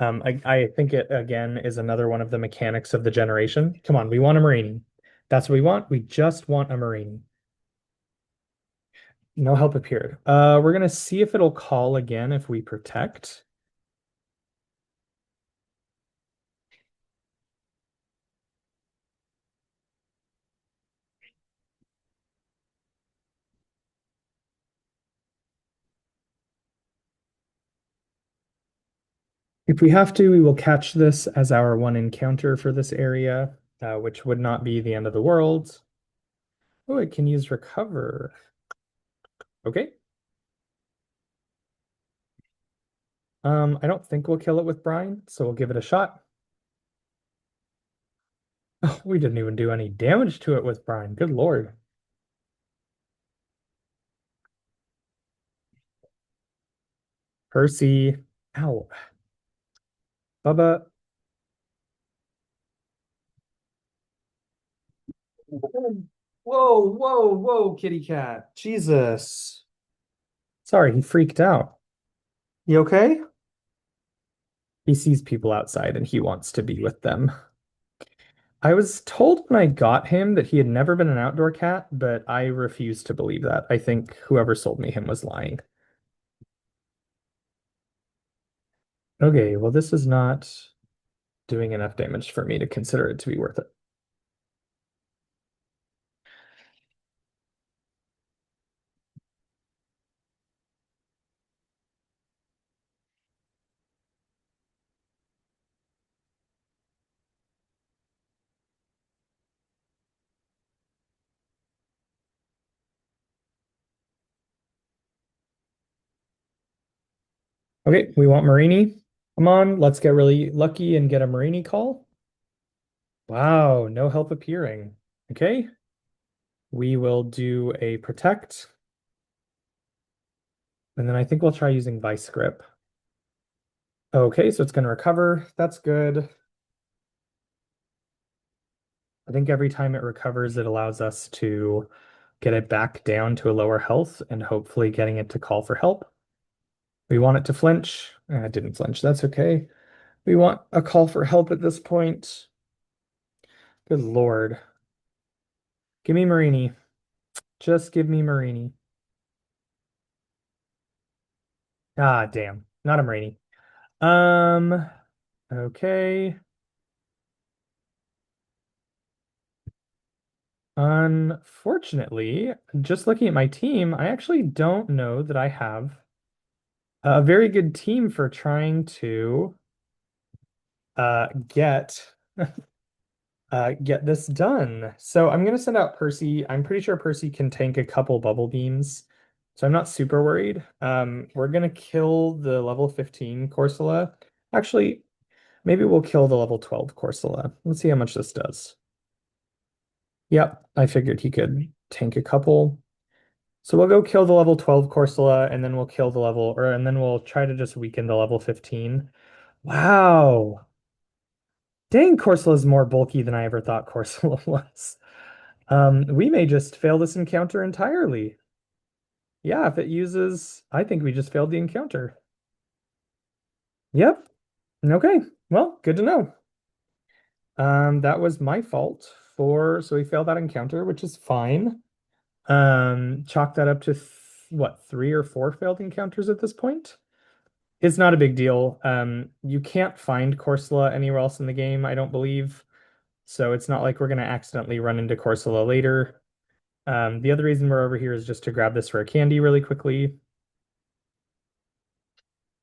I think it again is another one of the mechanics of the generation. Come on, we want a Marini. That's what we want. We just want a Marini. No help appeared. We're gonna see if it'll call again if we protect. If we have to, we will catch this as our one encounter for this area, which would not be the end of the world. Oh, it can use recover. Okay. I don't think we'll kill it with brine, so we'll give it a shot. Oh, we didn't even do any damage to it with brine. Good Lord. Percy. Ow. Bubba. Whoa, whoa, whoa, kitty cat. Jesus. Sorry, he freaked out. You okay? He sees people outside and he wants to be with them. I was told when I got him that he had never been an outdoor cat, but I refuse to believe that. I think whoever sold me him was lying. Okay, well, this is not doing enough damage for me to consider it to be worth it. Okay, we want Marini. Come on, let's get really lucky and get a Marini call. Wow, no help appearing. Okay, we will do a protect. And then I think we'll try using Vice Grip. Okay, so it's going to recover. That's good. I think every time it recovers, it allows us to get it back down to a lower health and hopefully getting it to call for help. We want it to flinch. It didn't flinch. That's okay. We want a call for help at this point. Good Lord. Give me Marini. Just give me Marini. Ah, damn. Not a Marini. Um, okay. Unfortunately, just looking at my team, I actually don't know that I have a very good team for trying to get get this done. So I'm gonna send out Percy. I'm pretty sure Percy can tank a couple bubble beams, so I'm not super worried. We're gonna kill the level 15 Corsola. Actually, maybe we'll kill the level 12 Corsola. Let's see how much this does. Yep, I figured he could tank a couple. So we'll go kill the level 12 Corsola, and then we'll kill the level, or and then we'll try to just weaken the level 15. Wow. Dang, Corsola is more bulky than I ever thought Corsola was. We may just fail this encounter entirely. Yeah, if it uses, I think we just failed the encounter. Yep. Okay. Well, good to know. That was my fault so we failed that encounter, which is fine. Chalk that up to what, 3 or 4 failed encounters at this point? It's not a big deal. You can't find Corsola anywhere else in the game, I don't believe. So it's not like we're gonna accidentally run into Corsola later. The other reason we're over here is just to grab this rare candy really quickly.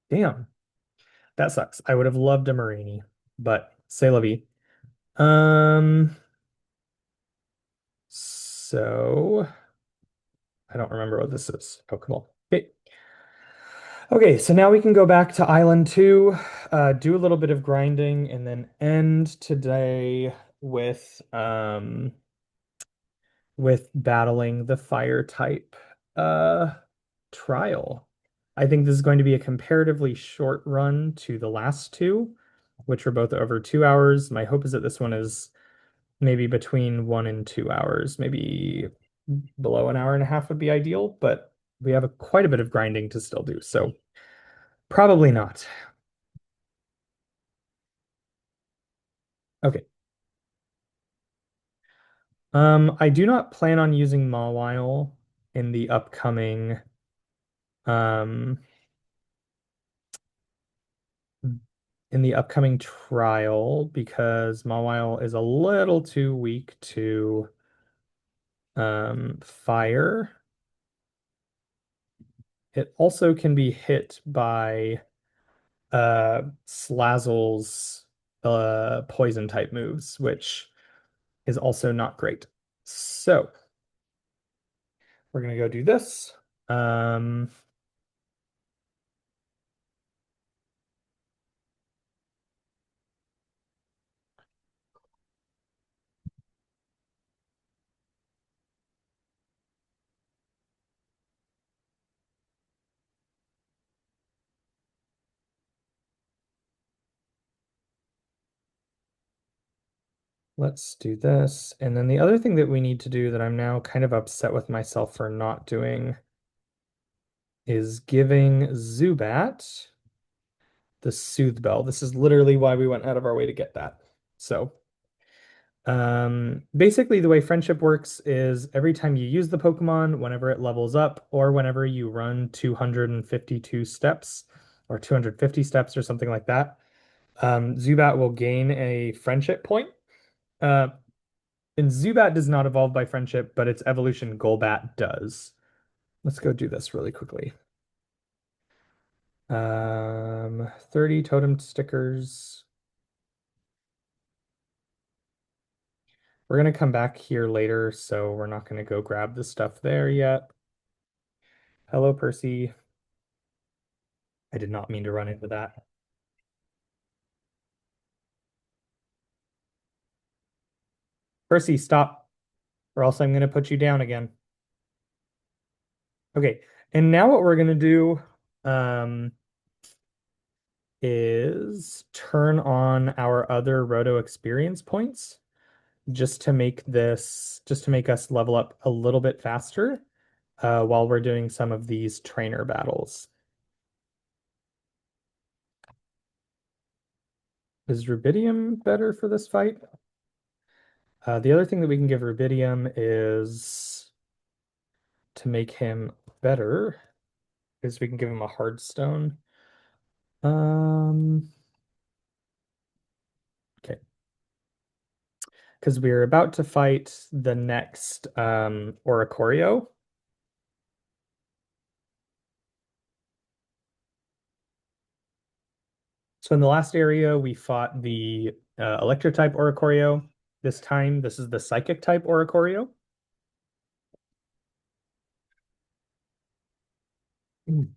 Damn, that sucks. I would have loved a Marini, but c'est la vie. Um, so I don't remember what this is. Oh, come on. Okay. Okay, so now we can go back to Island 2, do a little bit of grinding, and then end today with battling the fire type uh trial. I think this is going to be a comparatively short run to the last two, which were both over 2 hours. My hope is that this one is maybe between 1 and 2 hours, maybe below an hour and a half would be ideal, but we have quite a bit of grinding to still do, so probably not. Okay. I do not plan on using Mawile in the um upcoming trial because Mawile is a little too weak to fire. It also can be hit by Slazzle's poison type moves, which is also not great. So we're gonna go do this. Um, let's do this. And then the other thing that we need to do that I'm now kind of upset with myself for not doing is giving Zubat the Soothe Bell. This is literally why we went out of our way to get that. So, basically the way friendship works is every time you use the Pokemon, whenever it levels up, or whenever you run 252 steps or 250 steps or something like that, Zubat will gain a friendship point. Uh, and Zubat does not evolve by friendship, but its evolution Golbat does. Let's go do this really quickly. 30 totem stickers. We're gonna come back here later, so we're not gonna go grab the stuff there yet. Hello, Percy. I did not mean to run into that. Percy, stop, or else I'm gonna put you down again. Okay, And now what we're gonna do um, is turn on our other roto experience points just to make us level up a little bit faster while we're doing some of these trainer battles. Is Rubidium better for this fight? The other thing that we can give Rubidium is to make him better is we can give him a hard stone. Um, okay. Because we're about to fight the next Oricorio. So in the last area, we fought the Electric type Oricorio. This time, this is the Psychic type Oricorio. Mm.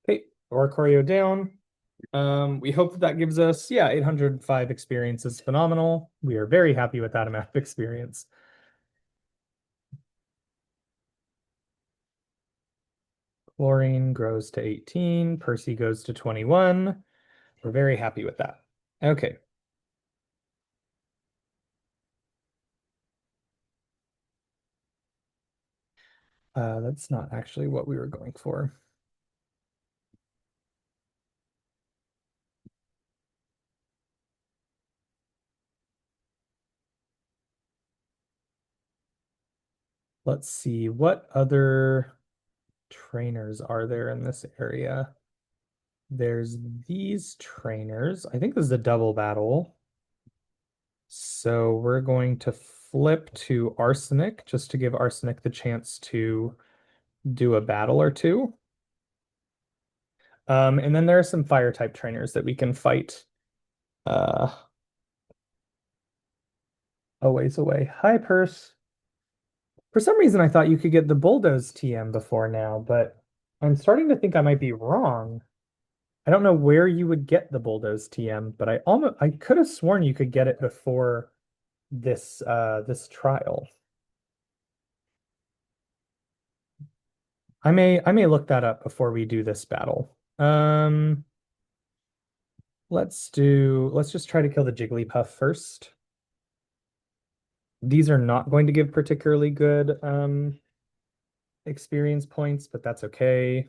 Okay, Oricorio down. We hope that that gives us, yeah, 805 experience is phenomenal. We are very happy with that amount of experience. Chlorine grows to 18. Percy goes to 21. We're very happy with that. Okay. That's not actually what we were going for. Let's see, what other trainers are there in this area? There's these trainers. I think this is a double battle. So we're going to flip to Arsenic just to give Arsenic the chance to do a battle or two. And then there are some fire type trainers that we can fight uh, a ways away. Hi, Purse. For some reason, I thought you could get the Bulldoze TM before now, but I'm starting to think I might be wrong. I don't know where you would get the Bulldoze TM, but I could have sworn you could get it before this trial. I may look that up before we do this battle. Let's just try to kill the Jigglypuff first. These are not going to give particularly good experience points, but that's okay.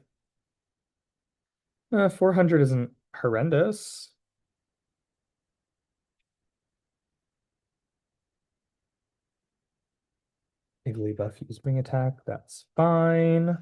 400 isn't horrendous. Jigglypuff use wing attack, that's fine.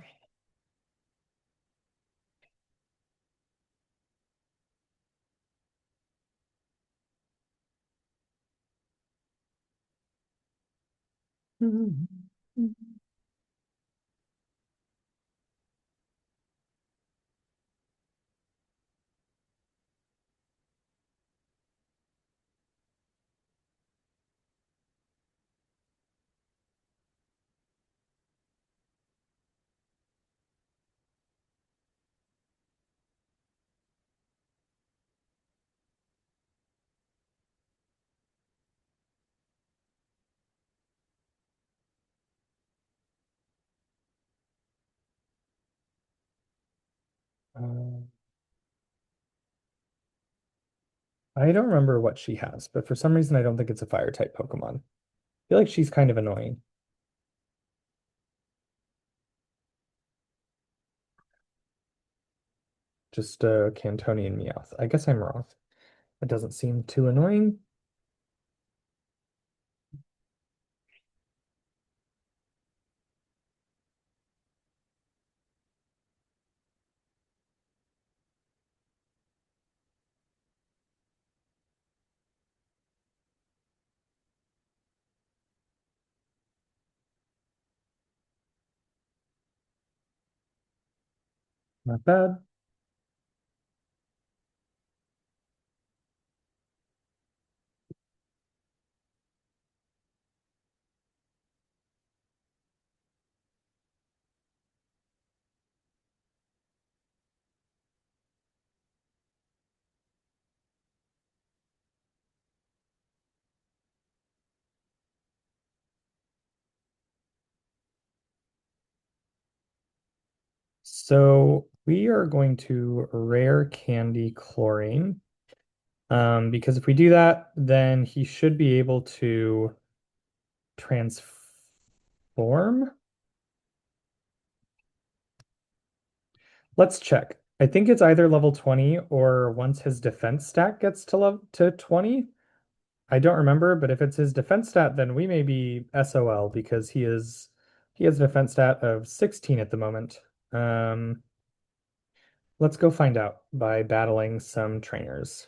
Uh, I don't remember what she has, but for some reason I don't think it's a fire type Pokemon. I feel like she's kind of annoying. Just a Cantonian Meowth. I guess I'm wrong. It doesn't seem too annoying. Not bad. So we are going to rare candy chlorine. Because if we do that, then he should be able to transform. Let's check. I think it's either level 20 or once his defense stat gets to level to 20. I don't remember, but if it's his defense stat, then we may be SOL because he has a defense stat of 16 at the moment. Let's go find out by battling some trainers.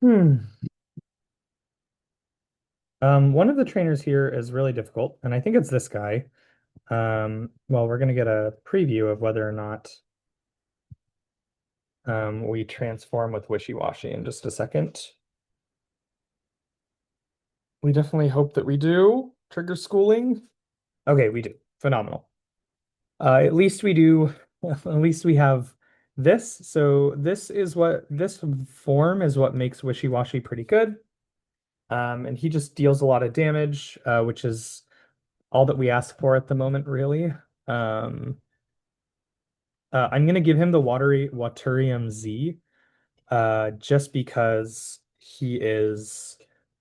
Hmm. One of the trainers here is really difficult, and I think it's this guy. Well, we're gonna get a preview of whether or not we transform with Wishy-Washy in just a second. We definitely hope that we do. Trigger schooling. Okay, we do. Phenomenal. At least we do, at least we have this. So this form is what makes Wishy-Washy pretty good. And he just deals a lot of damage, which is all that we ask for at the moment, really. Um, I'm gonna give him the Waturium Z, just because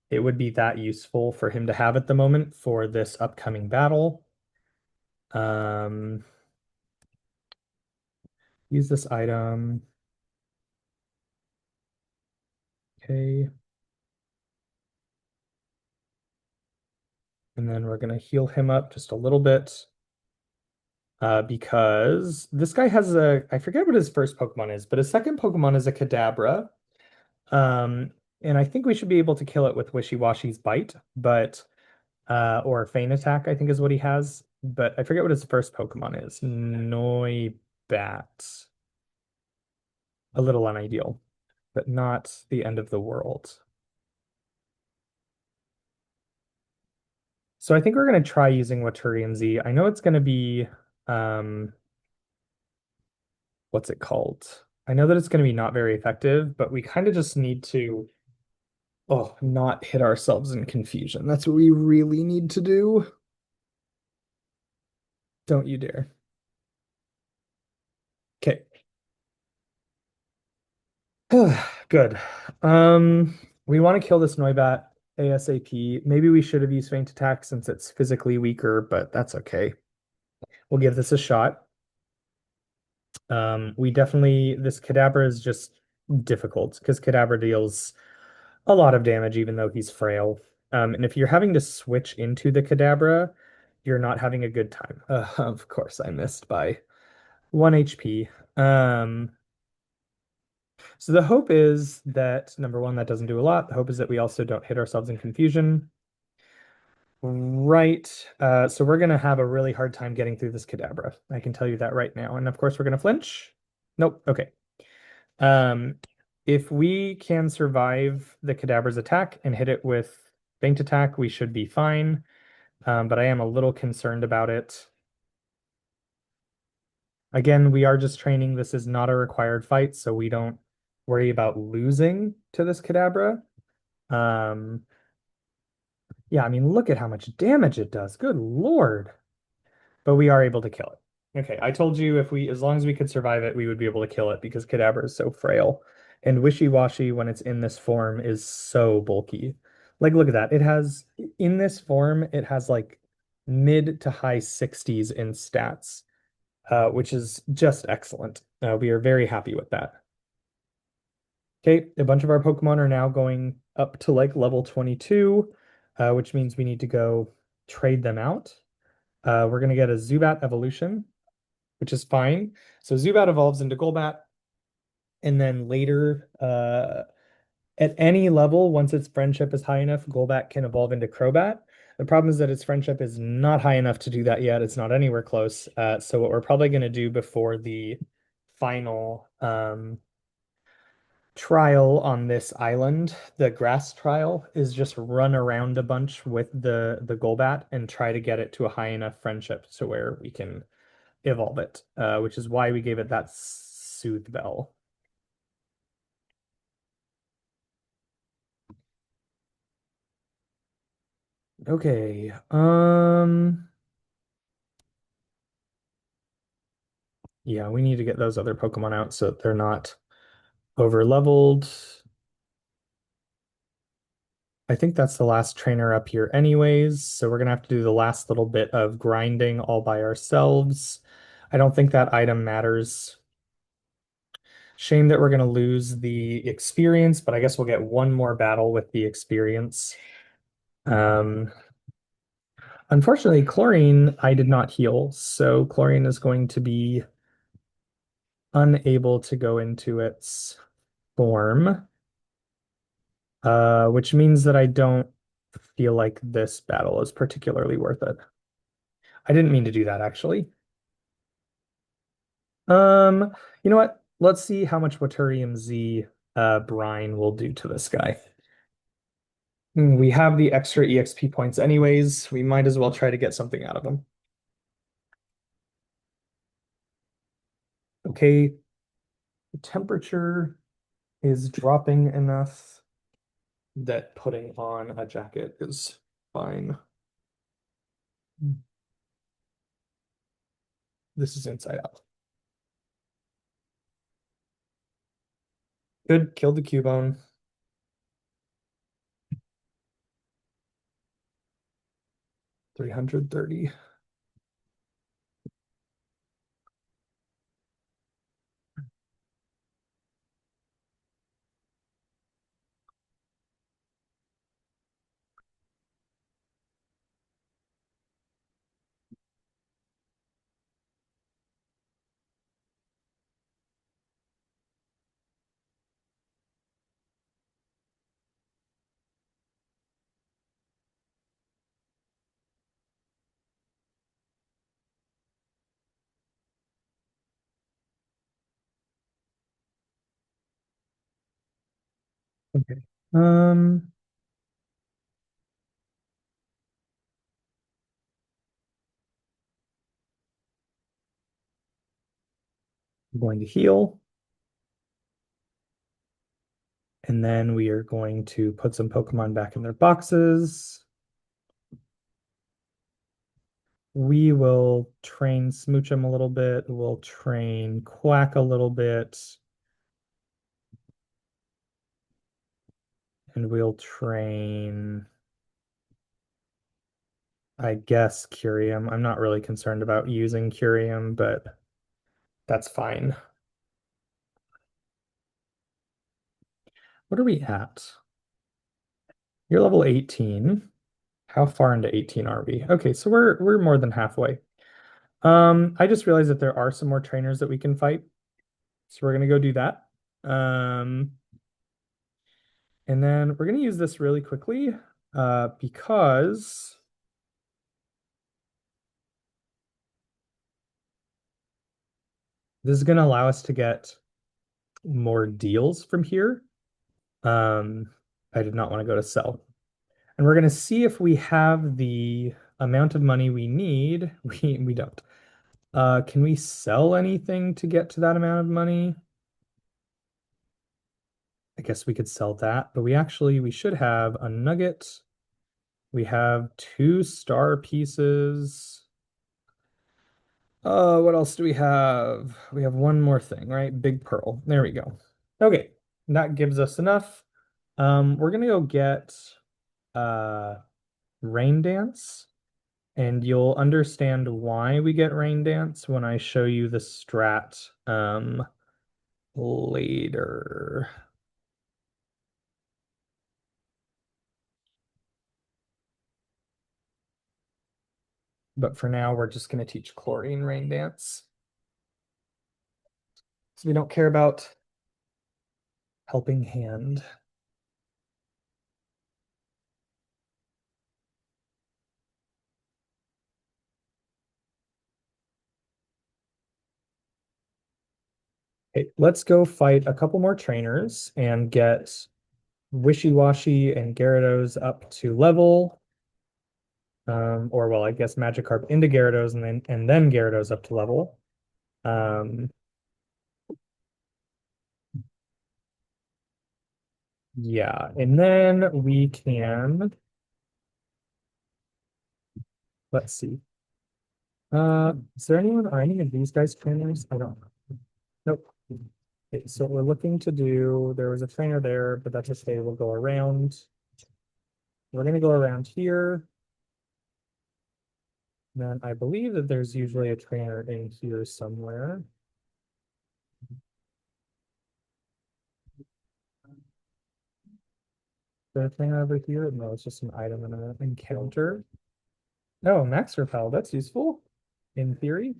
it would be that useful for him to have at the moment for this upcoming battle. Um, use this item. Okay. And then we're gonna heal him up just a little bit. Because this guy has I forget what his first Pokemon is, but his second Pokemon is a Kadabra. Um, and I think we should be able to kill it with Wishy-Washy's Bite, but or Feint Attack, I think is what he has. But I forget what his first Pokemon is. Noibat. A little unideal, but not the end of the world. So I think we're gonna try using Waturium Z. I know it's gonna be um what's it called? I know that it's gonna be not very effective, but we kind of just need to not hit ourselves in confusion. That's what we really need to do. Don't you dare. Okay. Good. We want to kill this Noibat ASAP. Maybe we should have used Feint Attack since it's physically weaker, but that's okay. We'll give this a shot. This Kadabra is just difficult because Kadabra deals a lot of damage even though he's frail. And if you're having to switch into the Kadabra, you're not having a good time. Of course, I missed by 1 HP. So the hope is that number one, that doesn't do a lot. The hope is that we also don't hit ourselves in confusion. Right. So we're gonna have a really hard time getting through this Kadabra. I can tell you that right now. And of course we're gonna flinch. Nope. Okay. Um, if we can survive the Kadabra's attack and hit it with Feint Attack, we should be fine. But I am a little concerned about it. Again, we are just training. This is not a required fight, so we don't worry about losing to this Kadabra. Um, yeah, I mean, look at how much damage it does. Good Lord. But we are able to kill it. Okay, I told you as long as we could survive it, we would be able to kill it because Kadabra is so frail. And Wishy-Washy, when it's in this form, is so bulky. Like, look at that. In this form, it has like mid to high 60s in stats, which is just excellent. We are very happy with that. Okay, a bunch of our Pokemon are now going up to like level 22, which means we need to go trade them out. We're going to get a Zubat evolution, which is fine. So Zubat evolves into Golbat, and then later, at any level, once its friendship is high enough, Golbat can evolve into Crobat. The problem is that its friendship is not high enough to do that yet. It's not anywhere close. So what we're probably going to do before the final trial on this island, the grass trial, is just run around a bunch with the Golbat and try to get it to a high enough friendship to where we can evolve it, which is why we gave it that Soothe Bell. Okay. Yeah, we need to get those other Pokemon out so that they're not over leveled. I think that's the last trainer up here anyways, so we're gonna have to do the last little bit of grinding all by ourselves. I don't think that item matters. Shame that we're gonna lose the experience, but I guess we'll get one more battle with the experience. Um, Unfortunately, Chlorine I did not heal, so Chlorine is going to be unable to go into its form, which means that I don't feel like this battle is particularly worth it. I didn't mean to do that, actually. Um, you know what? Let's see how much Waturium Z Brine will do to this guy. We have the extra EXP points anyways. We might as well try to get something out of him. Okay, the temperature is dropping enough that putting on a jacket is fine. This is inside out. Good, killed the Cubone. 330. Okay. Um, I'm going to heal, and then we are going to put some Pokemon back in their boxes. We will train Smoochum a little bit. We'll train Quack a little bit. And we'll train, I guess, Curium. I'm not really concerned about using Curium, but that's fine. What are we at? You're level 18. How far into 18 are we? Okay, so we're more than halfway. I just realized that there are some more trainers that we can fight. So we're gonna go do that. Um, and then we're gonna use this really quickly, because this is gonna allow us to get more deals from here. Um, I did not want to go to sell. And we're going to see if we have the amount of money we need. We don't. Can we sell anything to get to that amount of money? I guess we could sell that, but we should have a nugget. We have two star pieces. What else do we have? We have one more thing, right? Big pearl. There we go. Okay, that gives us enough. We're gonna go get uh Rain Dance, and you'll understand why we get Rain Dance when I show you the strat later. But for now, we're just going to teach Chlorine Rain Dance. So we don't care about Helping Hand. Okay, let's go fight a couple more trainers and get Wishy Washy and Gyarados up to level. Or well, I guess Magikarp into Gyarados and then Gyarados up to level. Um, yeah, and then we can let's see. Is there anyone or any of these guys trainers? I don't know. Nope. Okay, so we're looking to do, there was a trainer there, but that's okay. We'll go around. We're gonna go around here. Then I believe that there's usually a trainer in here somewhere. The trainer over here? No, it's just an item in an encounter. Oh, Max Repel, that's useful in theory.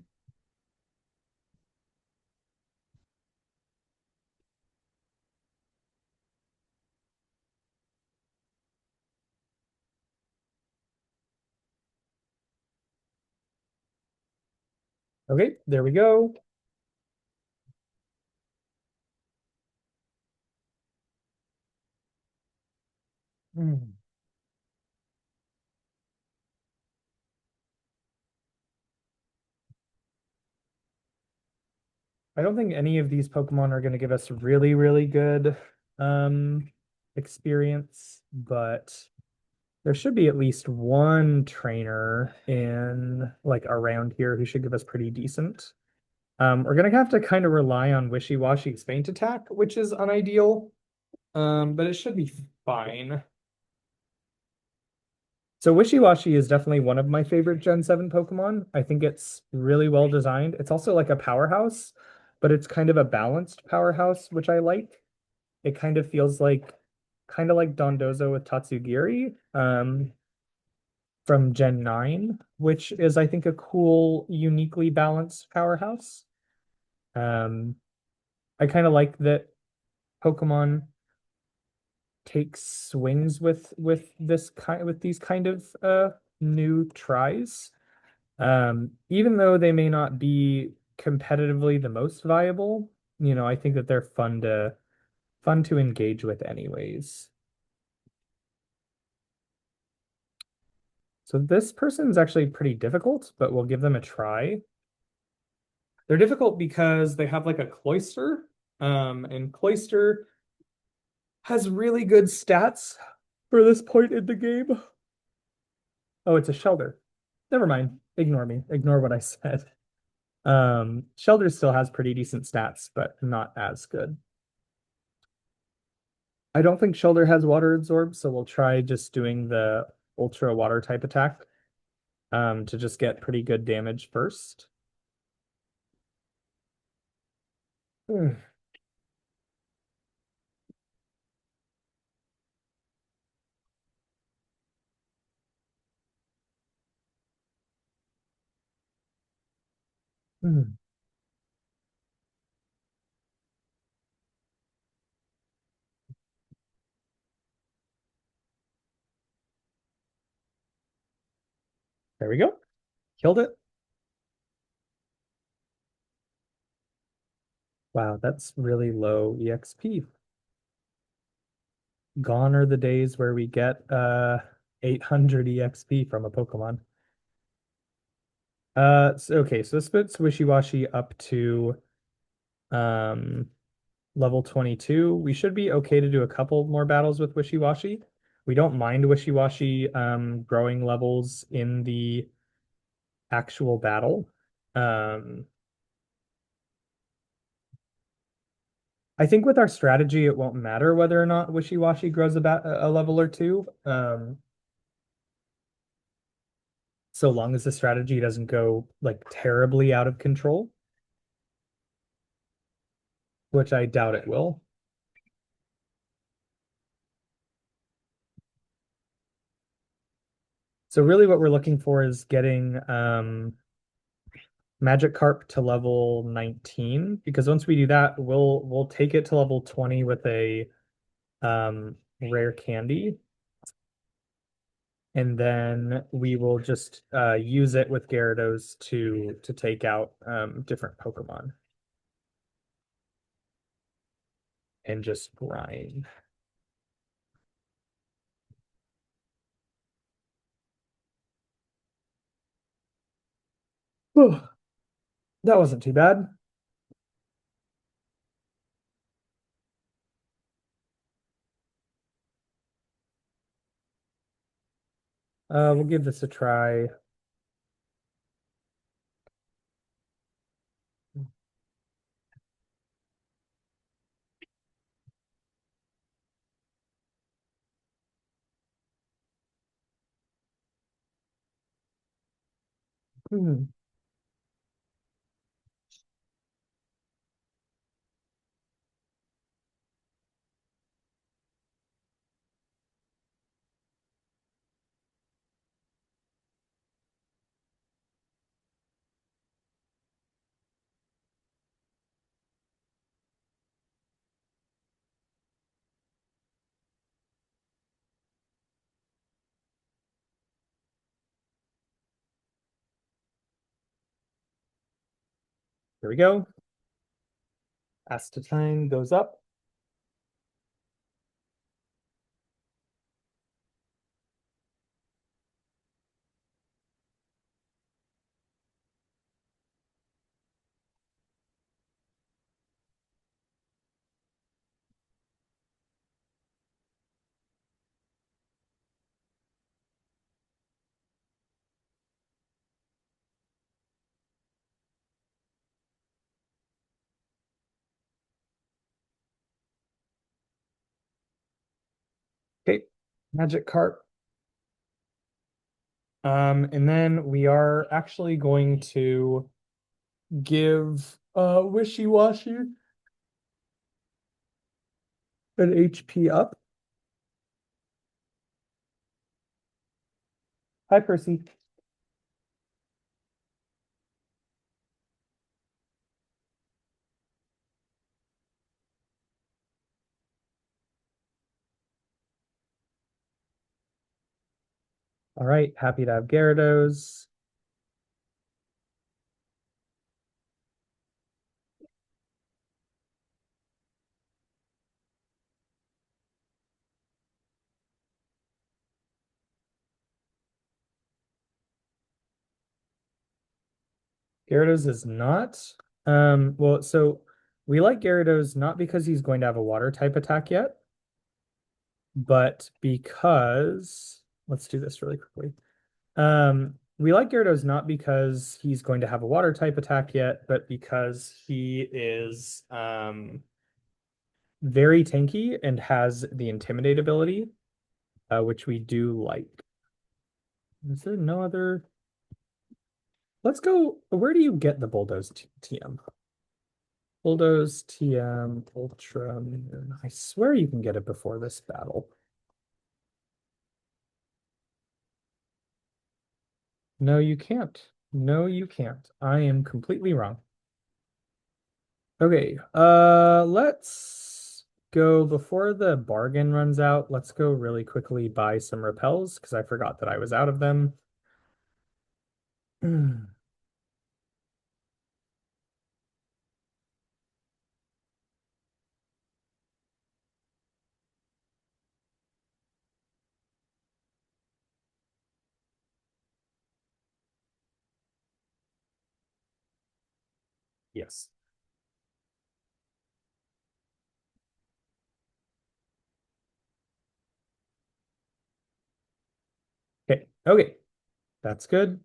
Okay, there we go. Hmm. I don't think any of these Pokemon are going to give us really, really good experience, but there should be at least one trainer in like around here who should give us pretty decent. We're gonna have to kind of rely on Wishy-Washy's Faint Attack, which is unideal, but it should be fine. So Wishy-Washy is definitely one of my favorite Gen 7 Pokemon. I think it's really well designed. It's also like a powerhouse, but it's kind of a balanced powerhouse, which I like. It kind of like Dondozo with Tatsugiri from Gen 9, which is I think a cool, uniquely balanced powerhouse. Um, I kind of like that Pokemon takes swings with these kind of new tries. Even though they may not be competitively the most viable, I think that they're fun to engage with anyways. So this person's actually pretty difficult, but we'll give them a try. They're difficult because they have like a cloister, and cloister has really good stats for this point in the game. Oh, it's a shelter. Never mind. Ignore me. Ignore what I said. Shelter still has pretty decent stats, but not as good. I don't think Shelter has water absorb, so we'll try just doing the ultra water type attack to just get pretty good damage first. Hmm. Hmm. There we go. Killed it. Wow, that's really low EXP. Gone are the days where we get 800 EXP from a Pokemon. Okay, so this puts Wishy-Washy up to um level 22. We should be okay to do a couple more battles with Wishy-Washy. We don't mind Wishy-Washy growing levels in the actual battle. Um, I think with our strategy, it won't matter whether or not Wishy-Washy grows a level or two, so long as the strategy doesn't go like terribly out of control, which I doubt it will. So really what we're looking for is getting Magikarp to level 19, because once we do that, we'll take it to level 20 with a rare candy, and then we will just use it with Gyarados to take out different Pokemon and just grind. Whew, that wasn't too bad. We'll give this a try. Hmm. Here we go. Astetine goes up. Okay, magic carp. And then we are actually going to give Wishy-Washy an HP up. Hi, Percy. All right, happy to have Gyarados. Gyarados is not. Well, so we like Gyarados not because he's going to have a water type attack yet, but because let's do this really quickly. We like Gyarados not because he's going to have a water type attack yet, but because he is very tanky and has the Intimidate ability, which we do like. Is there no other? Let's go. Where do you get the Bulldoze TM? Bulldoze TM Ultra Moon. I swear you can get it before this battle. No, you can't. No, you can't. I am completely wrong. Okay, let's go before the bargain runs out. Let's go really quickly buy some repels because I forgot that I was out of them. Yes. Okay. Okay. That's good.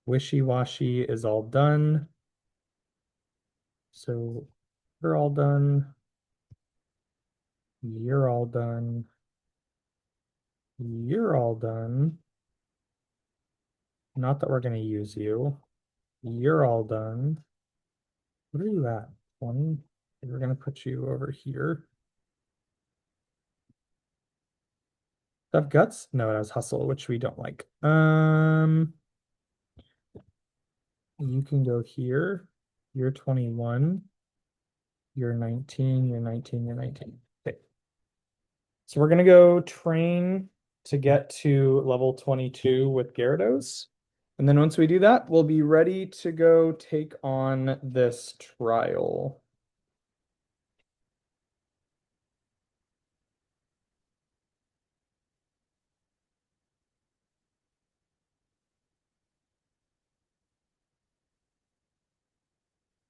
Wishy-washy is all done. So we're all done. You're all done. You're all done. Not that we're going to use you. You're all done. What are you at? 20? We're going to put you over here. Have guts? No, it has hustle, which we don't like. You can go here. You're 21. You're 19. You're 19. You're 19. Okay. So we're gonna go train to get to level 22 with Gyarados. And then once we do that, we'll be ready to go take on this trial.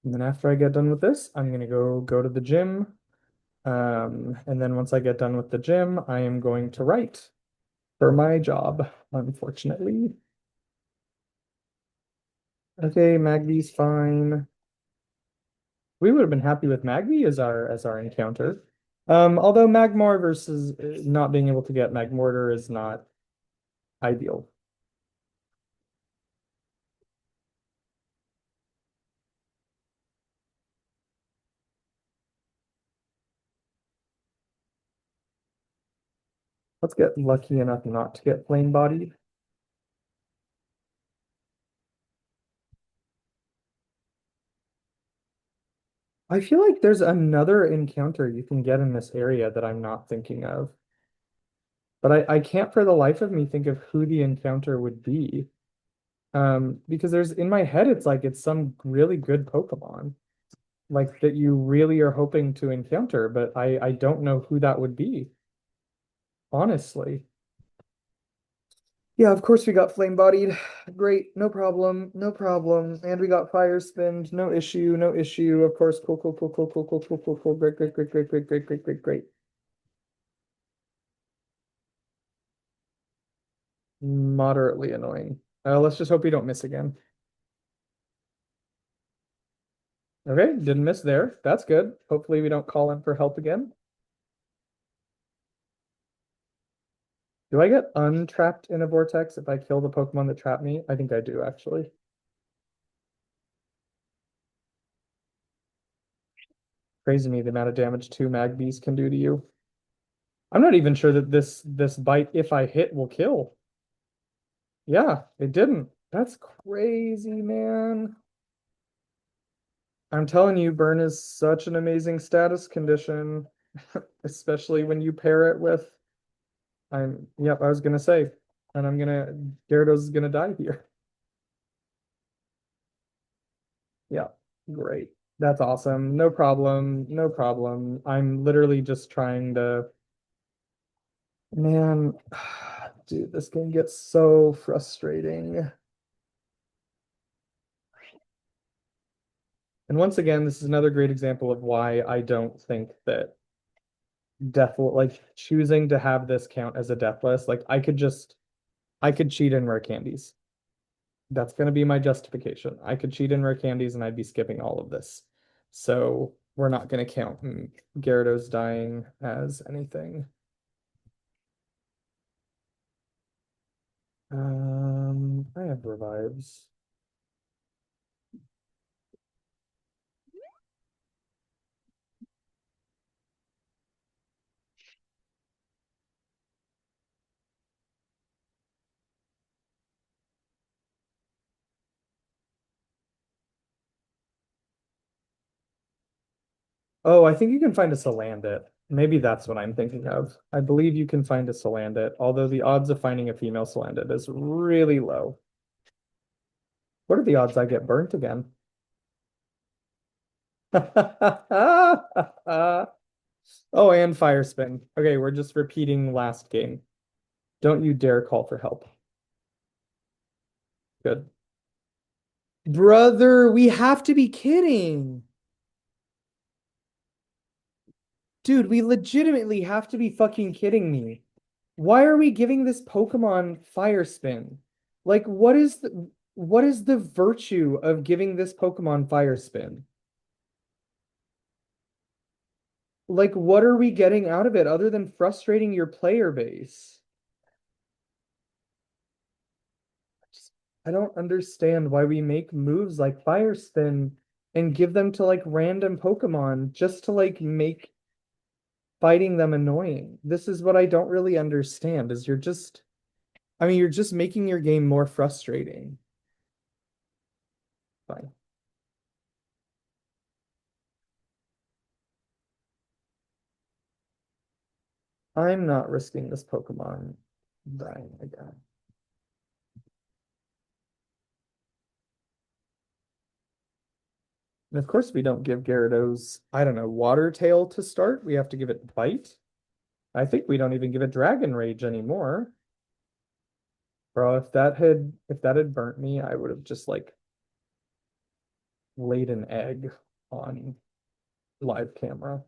And then after I get done with this, I'm gonna go to the gym. And then once I get done with the gym, I am going to write for my job, unfortunately. Okay, Magby's fine. We would have been happy with Magby as our encounter. Although Magmar versus not being able to get Magmortar is not ideal. Let's get lucky enough not to get flame bodied. I feel like there's another encounter you can get in this area that I'm not thinking of. But I can't for the life of me think of who the encounter would be. Because there's in my head, it's like it's some really good Pokemon, like that you really are hoping to encounter, but I don't know who that would be, honestly. Yeah, of course we got flame bodied. Great, no problem, no problem. And we got fire spinned, no issue, no issue. Of course, cool, cool, cool, cool, cool, cool, cool, cool, cool. Great, great, great, great, great, great, great, great, great. Moderately annoying. Let's just hope we don't miss again. Okay, didn't miss there. That's good. Hopefully we don't call in for help again. Do I get untrapped in a vortex if I kill the Pokemon that trap me? I think I do, actually. Crazy me the amount of damage two Magbees can do to you. I'm not even sure that this bite, if I hit, will kill. Yeah, it didn't. That's crazy, man. I'm telling you, burn is such an amazing status condition, especially when you pair it with yep, I was gonna say, and Gyarados is gonna die here. Yeah, great. That's awesome. No problem. No problem. I'm literally just trying to, man, dude, this game gets so frustrating. And once again, this is another great example of why I don't think that like choosing to have this count as a Deathless, like I could cheat in rare candies. That's going to be my justification. I could cheat in rare candies and I'd be skipping all of this. So we're not going to count Gyarados dying as anything. I have revives. Oh, I think you can find a Salandit. Maybe that's what I'm thinking of. I believe you can find a Salandit, although the odds of finding a female Salandit is really low. What are the odds I get burnt again? Oh, and fire spin. Okay, we're just repeating last game. Don't you dare call for help. Good. Brother, we have to be kidding. Dude, we legitimately have to be fucking kidding me. Why are we giving this Pokemon fire spin? Like, what is the virtue of giving this Pokemon fire spin? Like, what are we getting out of it other than frustrating your player base? I don't understand why we make moves like fire spin and give them to like random Pokemon just to like make fighting them annoying. This is what I don't really understand is I mean, you're just making your game more frustrating. Fine. I'm not risking this Pokemon dying again. And of course, we don't give Gyarados, I don't know, Water Tail to start. We have to give it Bite. I think we don't even give it Dragon Rage anymore. Bro, if that had burnt me, I would have just like laid an egg on live camera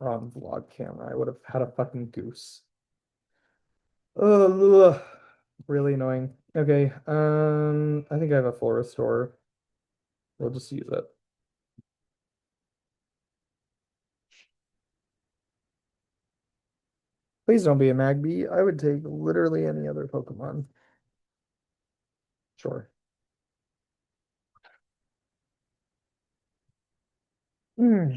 or on vlog camera, I would have had a fucking goose. Ugh, really annoying. Okay, I think I have a full restore. We'll just use it. Please don't be a Magby. I would take literally any other Pokemon. Sure. Hmm.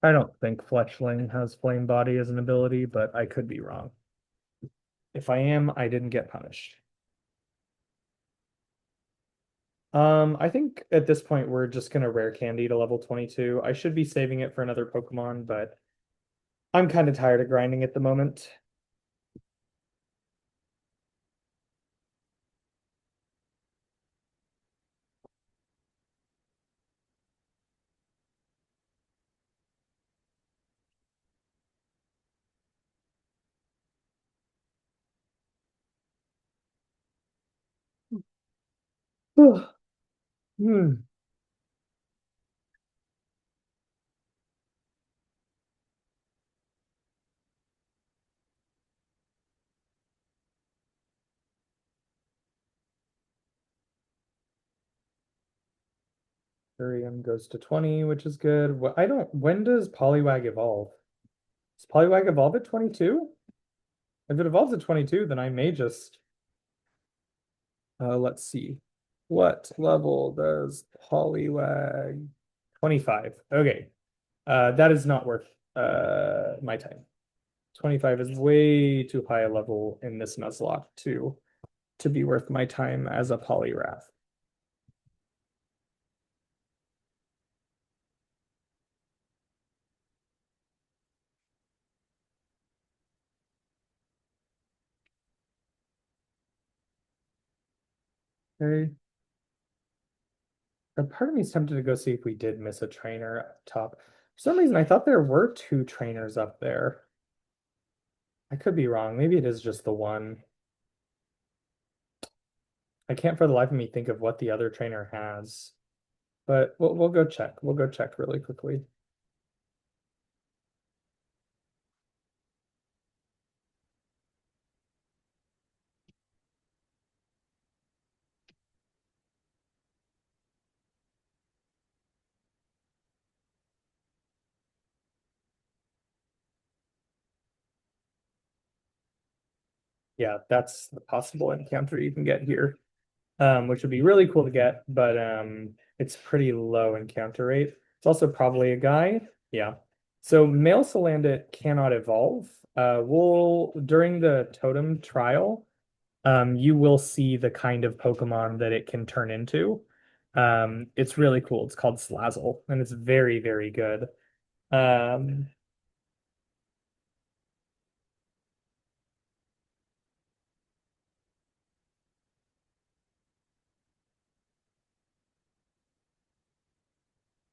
I don't think Fletchling has Flame Body as an ability, but I could be wrong. If I am, I didn't get punished. I think at this point we're just gonna rare candy to level 22. I should be saving it for another Pokemon, but I'm kind of tired of grinding at the moment. Hmm. Urium goes to 20, which is good. I don't, when does Poliwag evolve? Does Poliwag evolve at 22? If it evolves at 22, then I may just, let's see. What level does Poliwag? 25. Okay. That is not worth my time. 25 is way too high a level in this Nuzlocke to be worth my time as a Poliwrath. Okay. A part of me is tempted to go see if we did miss a trainer up top. For some reason, I thought there were two trainers up there. I could be wrong. Maybe it is just the one. I can't for the life of me think of what the other trainer has. But we'll go check. We'll go check really quickly. Yeah, that's the possible encounter you can get here, which would be really cool to get, but it's pretty low encounter rate. It's also probably a guy. Yeah. So male Salandit cannot evolve. We'll during the totem trial, you will see the kind of Pokemon that it can turn into. It's really cool. It's called Slazzle, and it's very, very good. Um,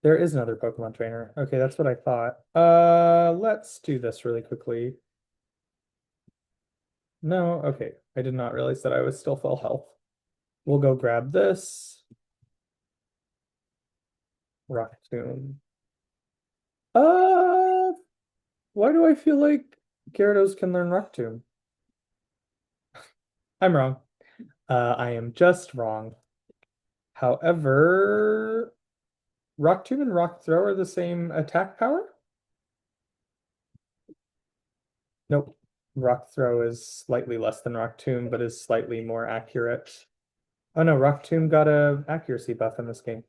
there is another Pokemon trainer. Okay, that's what I thought. Let's do this really quickly. No, okay. I did not realize that I was still full health. We'll go grab this. Rock Tomb. Uh, why do I feel like Gyarados can learn Rock Tomb? I'm wrong. I am just wrong. However, Rock Tomb and Rock Throw are the same attack power? Nope. Rock Throw is slightly less than Rock Tomb, but is slightly more accurate. Oh no, Rock Tomb got a accuracy buff in this game.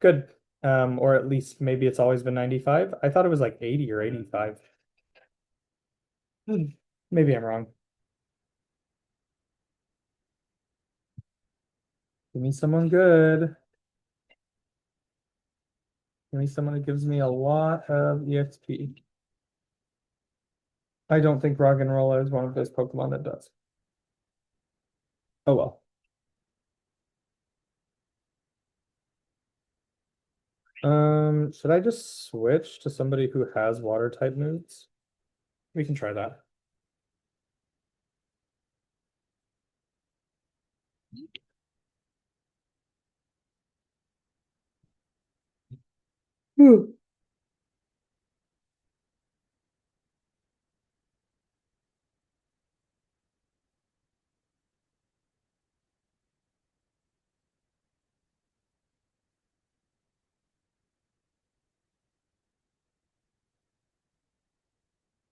Good. Or at least maybe it's always been 95. I thought it was like 80 or 85. Hmm. Maybe I'm wrong. Give me someone good. Give me someone that gives me a lot of EXP. I don't think Roggenrola is one of those Pokemon that does. Oh well. Should I just switch to somebody who has water type moves? We can try that. Whew.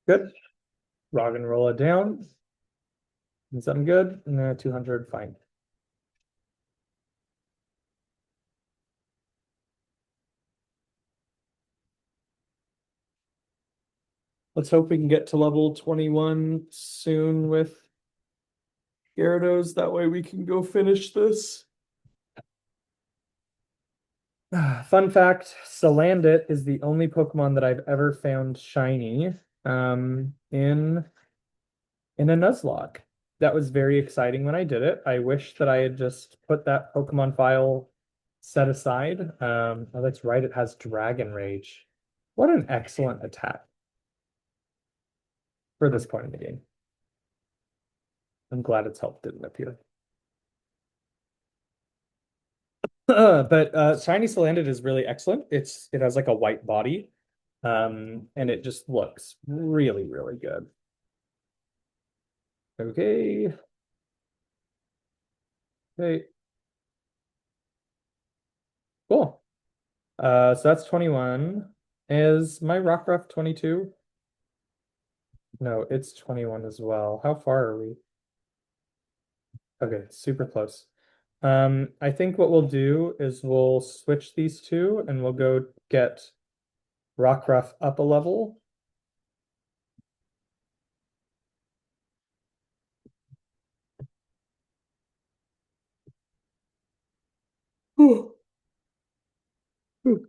Good. Rock and roll it down. Is that good? No, 200, fine. Let's hope we can get to level 21 soon with Gyarados. That way we can go finish this. Fun fact, Salandit is the only Pokemon that I've ever found shiny in a Nuzlocke. That was very exciting when I did it. I wish that I had just put that Pokemon file set aside. Oh, that's right, it has Dragon Rage. What an excellent attack for this point in the game. I'm glad its health didn't appear. But Shiny Salandit is really excellent. It has like a white body. And it just looks really, really good. Okay. Okay. Cool. So that's 21. Is my Rockruff 22? No, it's 21 as well. How far are we? Okay, super close. I think what we'll do is we'll switch these two and we'll go get Rockruff up a level. Whew. Whew.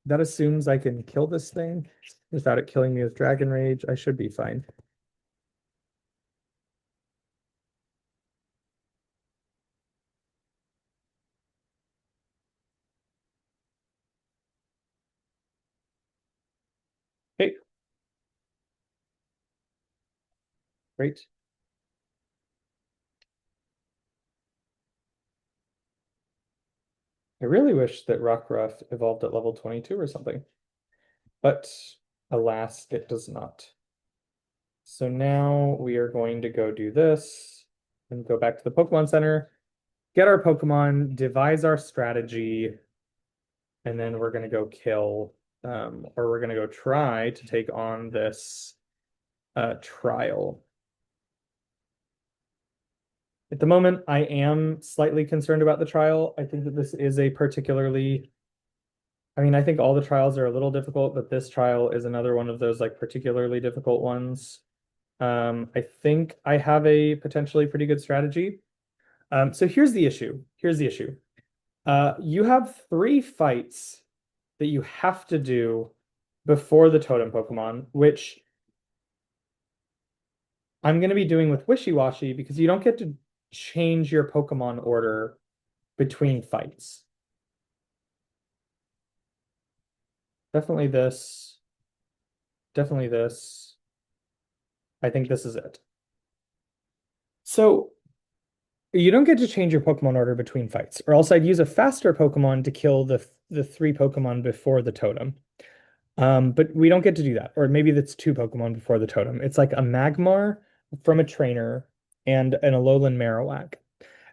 That assumes I can kill this thing without it killing me with Dragon Rage. I should be fine. Hey, great. I really wish that Rockruff evolved at level 22 or something, but alas, it does not. So now we are going to go do this and go back to the Pokemon Center, get our Pokemon, devise our strategy, and then we're going to go kill, or we're going to go try to take on this trial. At the moment, I am slightly concerned about the trial. I think that this is a particularly, I mean, I think all the trials are a little difficult, but this trial is another one of those like particularly difficult ones. I think I have a potentially pretty good strategy. So here's the issue. Here's the issue. You have 3 fights that you have to do before the totem Pokemon, which I'm going to be doing with Wishy-Washy because you don't get to change your Pokemon order between fights. Definitely this. Definitely this. I think this is it. So you don't get to change your Pokemon order between fights, or else I'd use a faster Pokemon to kill the 3 Pokemon before the totem. But we don't get to do that. Or maybe that's 2 Pokemon before the totem. It's like a Magmar from a trainer and an Alolan Marowak.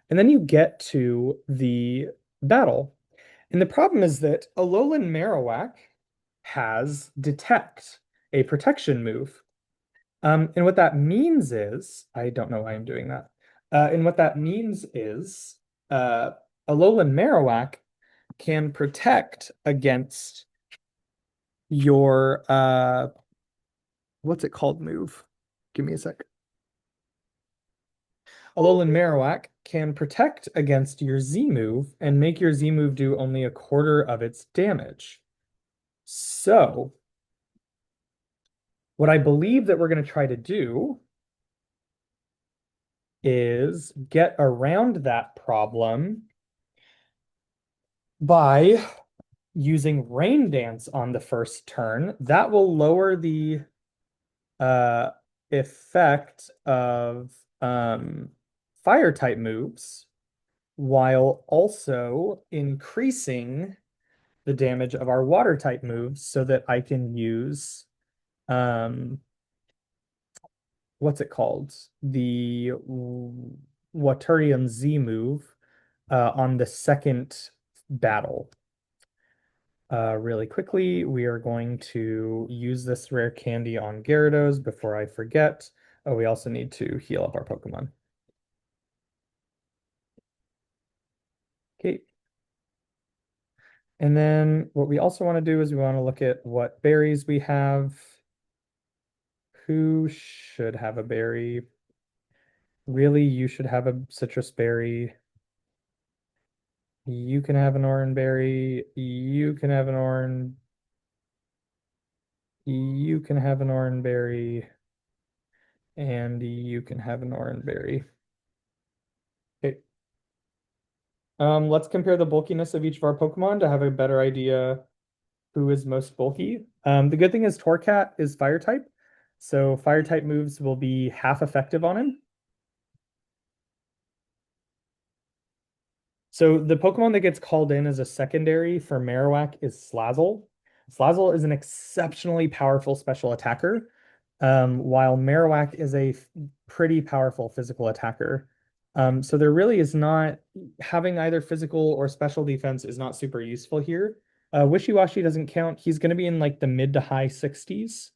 And then you get to the battle. And the problem is that Alolan Marowak has Detect, a protection move. And what that means is, I don't know why I'm doing that. And what that means is, Alolan Marowak can protect against your what's it called move? Give me a sec. Alolan Marowak can protect against your Z move and make your Z move do only a quarter of its damage. So, what I believe that we're going to try to do is get around that problem by using Rain Dance on the first turn. That will lower the uh, effect of fire type moves while also increasing the damage of our water type moves so that I can use what's it called? The Waturian Z move on the second battle. Really quickly, we are going to use this rare candy on Gyarados before I forget. Oh, we also need to heal up our Pokemon. Okay. And then what we also want to do is we want to look at what berries we have. Who should have a berry? Really, you should have a citrus berry. You can have an orange berry. You can have an orange. You can have an orange berry. And you can have an orange berry. Okay. Let's compare the bulkiness of each of our Pokemon to have a better idea who is most bulky. The good thing is Torcat is fire type, so fire type moves will be half effective on him. So the Pokemon that gets called in as a secondary for Marowak is Slazzle. Slazzle is an exceptionally powerful special attacker, while Marowak is a pretty powerful physical attacker. So there really is not having either physical or special defense is not super useful here. Wishy-Washy doesn't count. He's going to be in like the mid to high 60s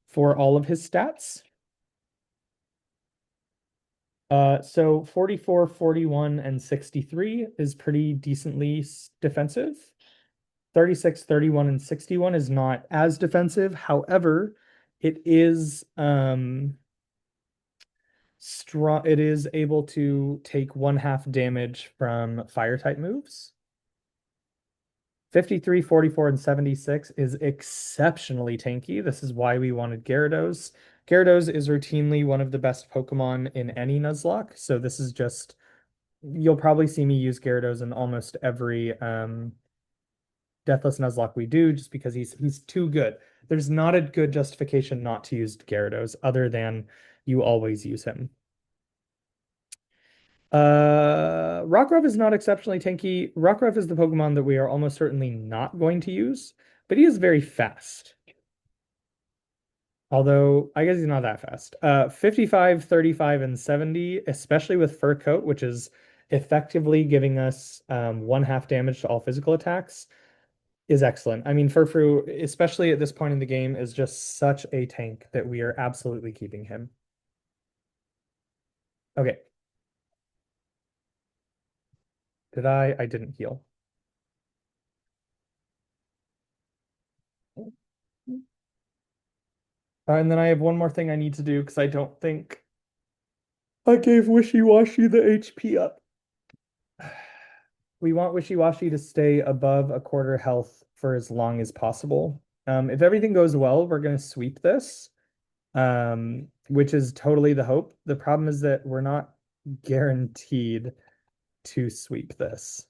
for all of his stats. So 44, 41, and 63 is pretty decently defensive. 36, 31, and 61 is not as defensive. However, it is strong. It is able to take 1/2 damage from fire type moves. 53, 44, and 76 is exceptionally tanky. This is why we wanted Gyarados. Gyarados is routinely one of the best Pokemon in any Nuzlocke, so this is just you'll probably see me use Gyarados in almost every Deathless Nuzlocke we do, just because he's too good. There's not a good justification not to use Gyarados other than you always use him. Rockruff is not exceptionally tanky. Rockruff is the Pokemon that we are almost certainly not going to use, but he is very fast. Although I guess he's not that fast. 55, 35, and 70, especially with Fur Coat, which is effectively giving us 1/2 damage to all physical attacks, is excellent. I mean, Furfrou, especially at this point in the game, is just such a tank that we are absolutely keeping him. Okay. Did I? I didn't heal. And then I have one more thing I need to do because I don't think I gave Wishy-Washy the HP up. We want Wishy-Washy to stay above a quarter health for as long as possible. If everything goes well, we're going to sweep this, which is totally the hope. The problem is that we're not guaranteed to sweep this.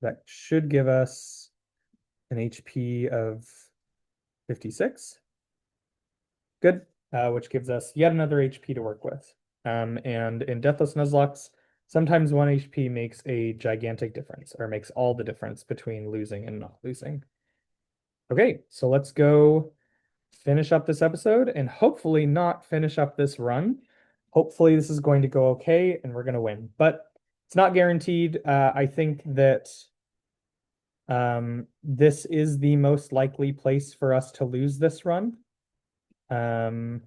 That should give us an HP of 56. Good, which gives us yet another HP to work with. And in Deathless Nuzlocke, sometimes 1 HP makes a gigantic difference, or makes all the difference between losing and not losing. Okay, so let's go finish up this episode and hopefully not finish up this run. Hopefully this is going to go okay and we're going to win, but it's not guaranteed. I think that this is the most likely place for us to lose this run. At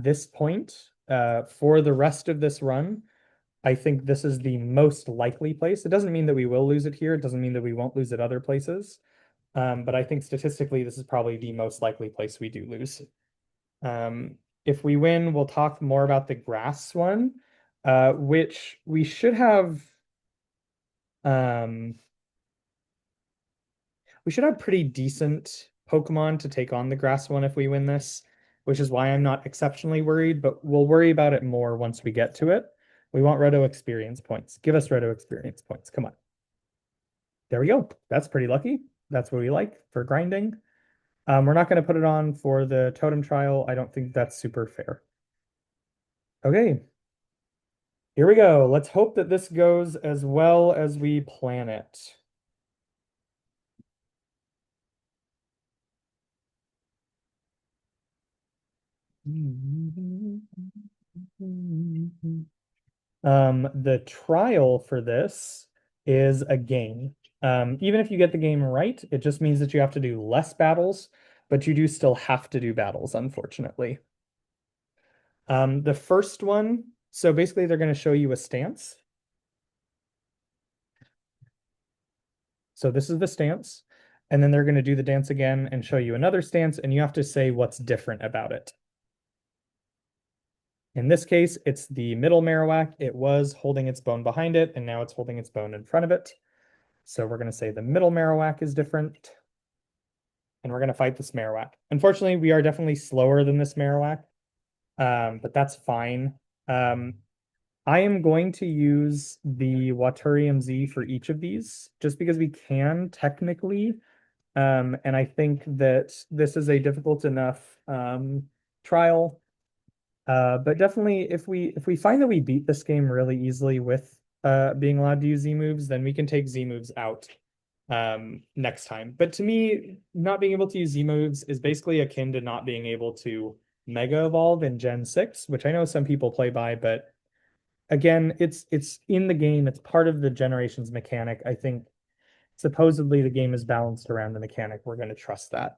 this point, for the rest of this run, I think this is the most likely place. It doesn't mean that we will lose it here. It doesn't mean that we won't lose it other places. But I think statistically, this is probably the most likely place we do lose. If we win, we'll talk more about the grass one, which we should have. We should have pretty decent Pokemon to take on the grass one if we win this, which is why I'm not exceptionally worried, but we'll worry about it more once we get to it. We want Roto experience points. Give us Roto experience points. Come on. There we go. That's pretty lucky. That's what we like for grinding. We're not going to put it on for the totem trial. I don't think that's super fair. Okay, here we go. Let's hope that this goes as well as we plan it. The trial for this is a game. Even if you get the game right, it just means that you have to do less battles, but you do still have to do battles, unfortunately. The first one, so basically they're going to show you a stance. So this is the stance, and then they're going to do the dance again and show you another stance, and you have to say what's different about it. In this case, it's the middle Marowak. It was holding its bone behind it, and now it's holding its bone in front of it. So we're going to say the middle Marowak is different, and we're going to fight this Marowak. Unfortunately, we are definitely slower than this Marowak, but that's fine. I am going to use the Waturium Z for each of these, just because we can technically. And I think that this is a difficult enough trial. But definitely, if we find that we beat this game really easily with being allowed to use Z moves, then we can take Z moves out next time. But to me, not being able to use Z moves is basically akin to not being able to Mega Evolve in Gen 6, which I know some people play by, but again, it's in the game, it's part of the generations mechanic. I think supposedly the game is balanced around the mechanic. We're going to trust that.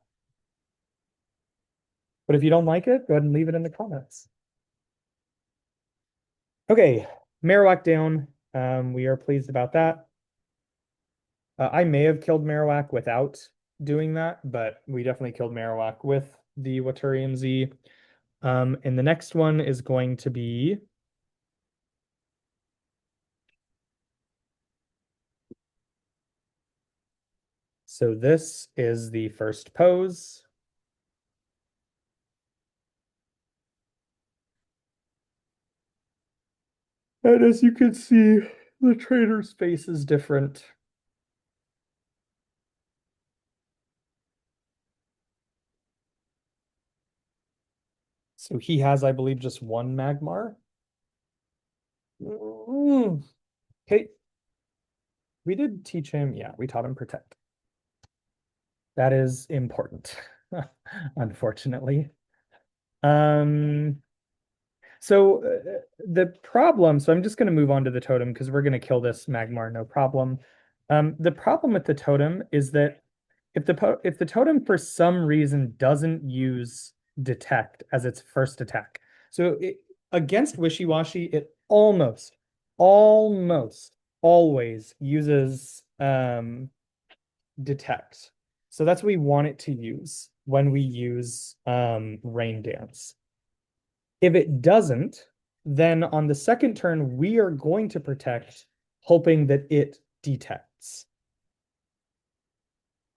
But if you don't like it, go ahead and leave it in the comments. Okay, Marowak down. We are pleased about that. I may have killed Marowak without doing that, but we definitely killed Marowak with the Waturium Z. And the next one is going to be so this is the first pose. And as you can see, the traitor's face is different. So he has, I believe, just one Magmar. Okay. We did teach him, yeah, we taught him Protect. That is important, unfortunately. Um, so the problem, so I'm just going to move on to the totem because we're going to kill this Magmar, no problem. The problem with the totem is that if the totem for some reason doesn't use Detect as its first attack, so against Wishy-Washy, it almost always uses Detect. So that's what we want it to use when we use Rain Dance. If it doesn't, then on the second turn, we are going to protect, hoping that it detects.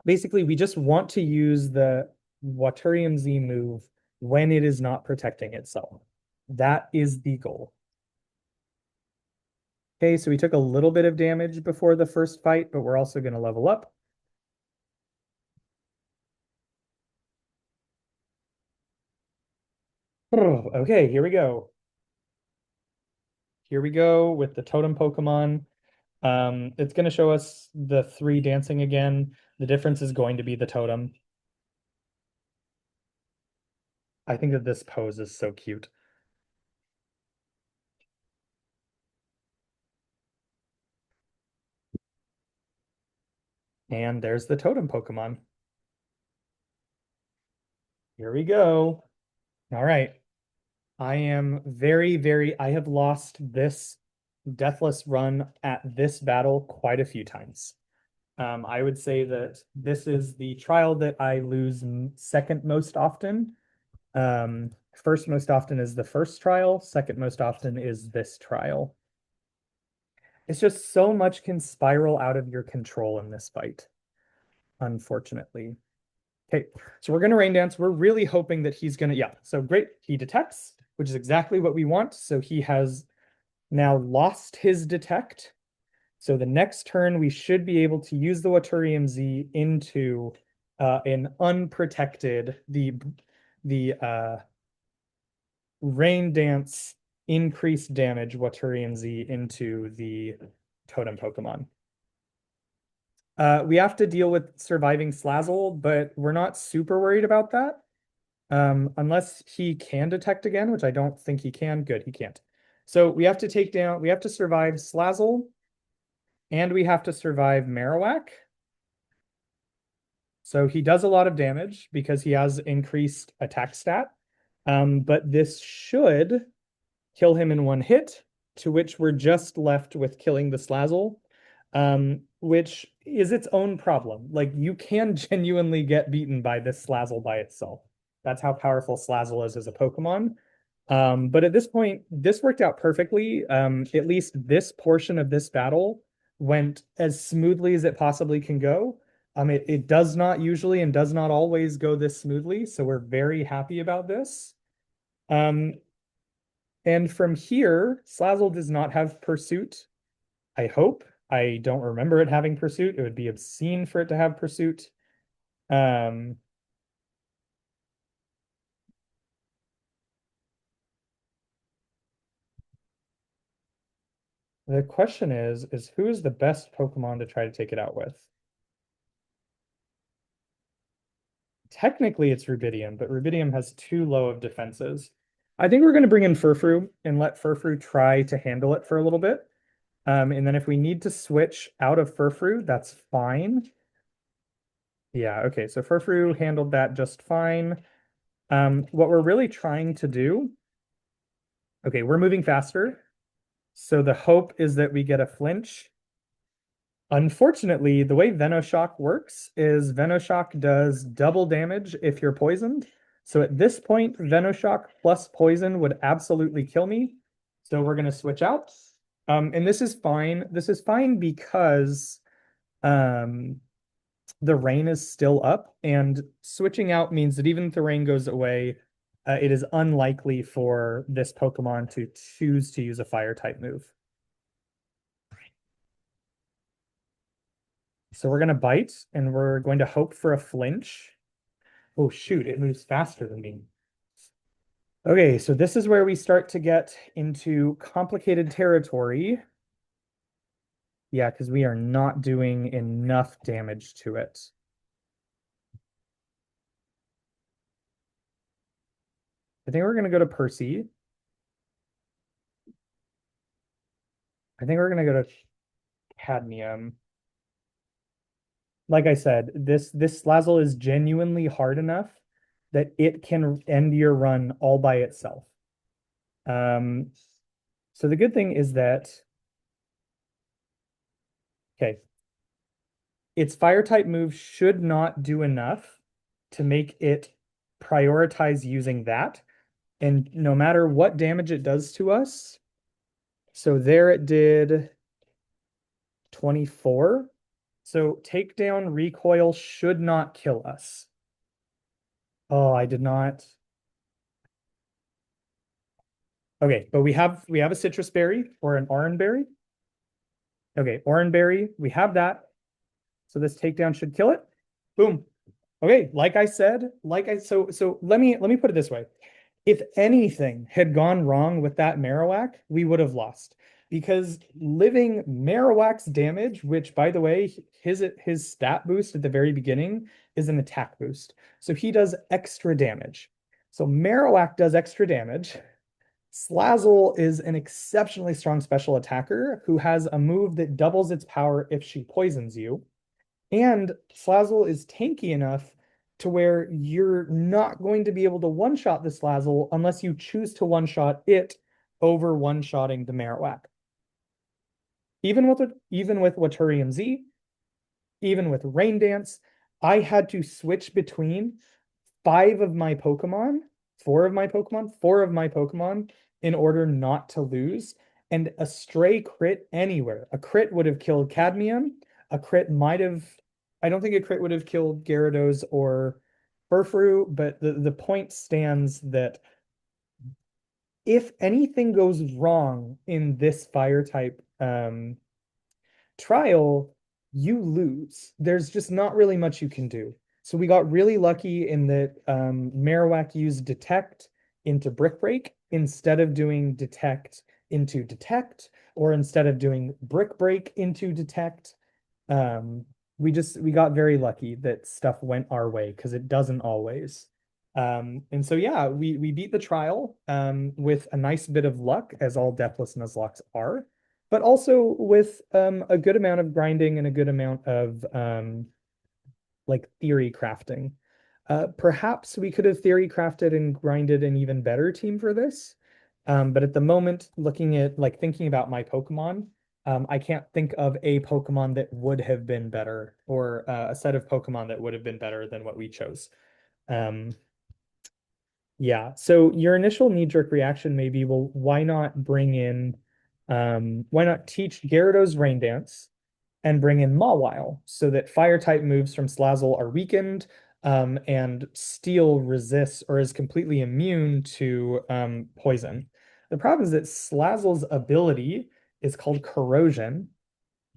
Basically, we just want to use the Waturium Z move when it is not protecting itself. That is the goal. Okay, so we took a little bit of damage before the first fight, but we're also going to level up. Okay, here we go. Here we go with the totem Pokemon. It's going to show us the 3 dancing again. The difference is going to be the totem. I think that this pose is so cute. And there's the totem Pokemon. Here we go. All right. I am I have lost this Deathless run at this battle quite a few times. I would say that this is the trial that I lose second most often. First most often is the first trial. Second most often is this trial. It's just so much can spiral out of your control in this fight, unfortunately. Okay, so we're going to Rain Dance. We're really hoping that he's going to, yeah, so great. He detects, which is exactly what we want. So he has now lost his Detect. So the next turn, we should be able to use the Waturium Z into an unprotected the Rain Dance increased damage Waturian Z into the totem Pokemon. We have to deal with surviving Slazzle, but we're not super worried about that. Unless he can detect again, which I don't think he can. Good, he can't. So we have to survive Slazzle, and we have to survive Marowak. So he does a lot of damage because he has increased attack stat. But this should kill him in one hit, to which we're just left with killing the Slazzle, which is its own problem. Like, you can genuinely get beaten by this Slazzle by itself. That's how powerful Slazzle is as a Pokemon. But at this point, this worked out perfectly. At least this portion of this battle went as smoothly as it possibly can go. It does not usually and does not always go this smoothly, so we're very happy about this. And from here, Slazzle does not have Pursuit, I hope. I don't remember it having Pursuit. It would be obscene for it to have Pursuit. The question is who is the best Pokemon to try to take it out with? Technically, it's Rubidium, but Rubidium has too low of defenses. I think we're going to bring in Furfrou and let Furfrou try to handle it for a little bit. And then if we need to switch out of Furfrou, that's fine. Yeah, okay, so Furfrou handled that just fine. What we're really trying to do, okay, we're moving faster. So the hope is that we get a flinch. Unfortunately, the way Venoshock works is Venoshock does double damage if you're poisoned. So at this point, Venoshock plus poison would absolutely kill me. So we're going to switch out. And this is fine. This is fine because the rain is still up, and switching out means that even if the rain goes away, it is unlikely for this Pokemon to choose to use a fire type move. So we're going to bite, and we're going to hope for a flinch. Oh, shoot, it moves faster than me. Okay, so this is where we start to get into complicated territory. Yeah, because we are not doing enough damage to it. I think we're going to go to Percy. I think we're going to go to Cadmium. Like I said, this Slazzle is genuinely hard enough that it can end your run all by itself. So the good thing is that, okay, its fire type move should not do enough to make it prioritize using that. And no matter what damage it does to us, so there it did 24. So takedown recoil should not kill us. Oh, I did not. Okay, but we have a citrus berry or an orange berry. Okay, orange berry, we have that. So this takedown should kill it. Boom. Okay, like I said, so let me put it this way. If anything had gone wrong with that Marowak, we would have lost. Because living Marowak's damage, which by the way, his stat boost at the very beginning is an attack boost. So he does extra damage. So Marowak does extra damage. Slazzle is an exceptionally strong special attacker who has a move that doubles its power if she poisons you. And Slazzle is tanky enough to where you're not going to be able to one-shot the Slazzle unless you choose to one-shot it over one-shotting the Marowak. Even with Waturian Z, even with Rain Dance, I had to switch between four of my Pokemon in order not to lose. And a stray crit anywhere. A crit would have killed Cadmium. A crit might have, I don't think a crit would have killed Gyarados or Furfrou, but the point stands that if anything goes wrong in this fire type trial, you lose. There's just not really much you can do. So we got really lucky in that Marowak used detect into brick break instead of doing detect into detect, or instead of doing brick break into detect. Um, we got very lucky that stuff went our way because it doesn't always. And so yeah, we beat the trial with a nice bit of luck, as all Deathless Nuzlocks are, but also with a good amount of grinding and a good amount of like theory crafting. Perhaps we could have theory crafted and grinded an even better team for this. But at the moment, looking at like thinking about my Pokemon, I can't think of a Pokemon that would have been better, or a set of Pokemon that would have been better than what we chose. Um, yeah, so your initial knee-jerk reaction may be, well, why not bring in, why not teach Gyarados Rain Dance and bring in Mawile so that fire type moves from Slazzle are weakened, and Steel resists or is completely immune to poison. The problem is that Slazzle's ability is called Corrosion,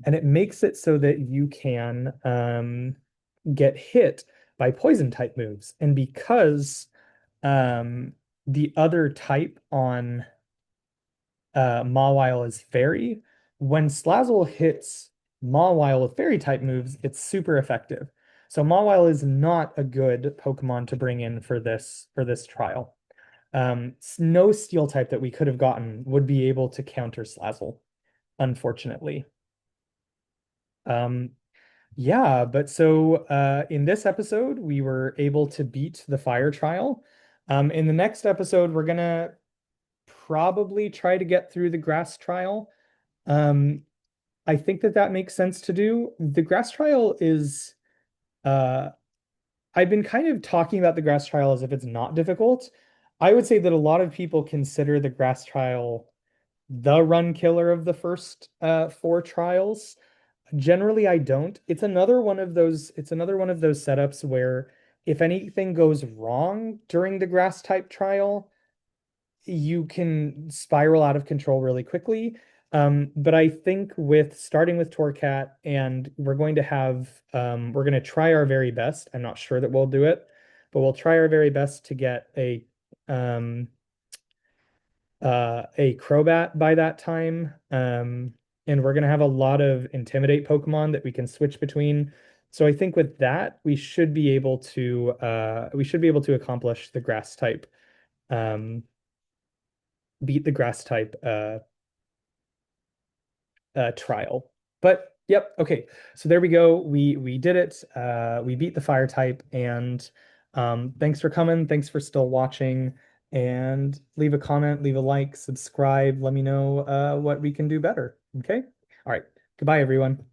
and it makes it so that you can get hit by poison type moves. And because um, the other type on Mawile is Fairy, when Slazzle hits Mawile with Fairy type moves, it's super effective. So Mawile is not a good Pokemon to bring in for this trial. No Steel type that we could have gotten would be able to counter Slazzle, unfortunately. Um, yeah, but so in this episode, we were able to beat the fire trial. In the next episode, we're gonna probably try to get through the grass trial. Um, I think that that makes sense to do. The grass trial is, uh, I've been kind of talking about the grass trial as if it's not difficult. I would say that a lot of people consider the grass trial the run killer of the first four trials. Generally, I don't. It's another one of those setups where if anything goes wrong during the grass type trial, you can spiral out of control really quickly. But I think with starting with Torcat, and we're going to try our very best. I'm not sure that we'll do it, but we'll try our very best to get um, a Crobat by that time. And we're going to have a lot of Intimidate Pokemon that we can switch between. So I think with that, we should be able to accomplish the grass type, um, beat the grass type trial. But yep, okay. So there we go. We did it. We beat the fire type, and thanks for coming. Thanks for still watching. And leave a comment, leave a like, subscribe. Let me know what we can do better. Okay. All right. Goodbye, everyone.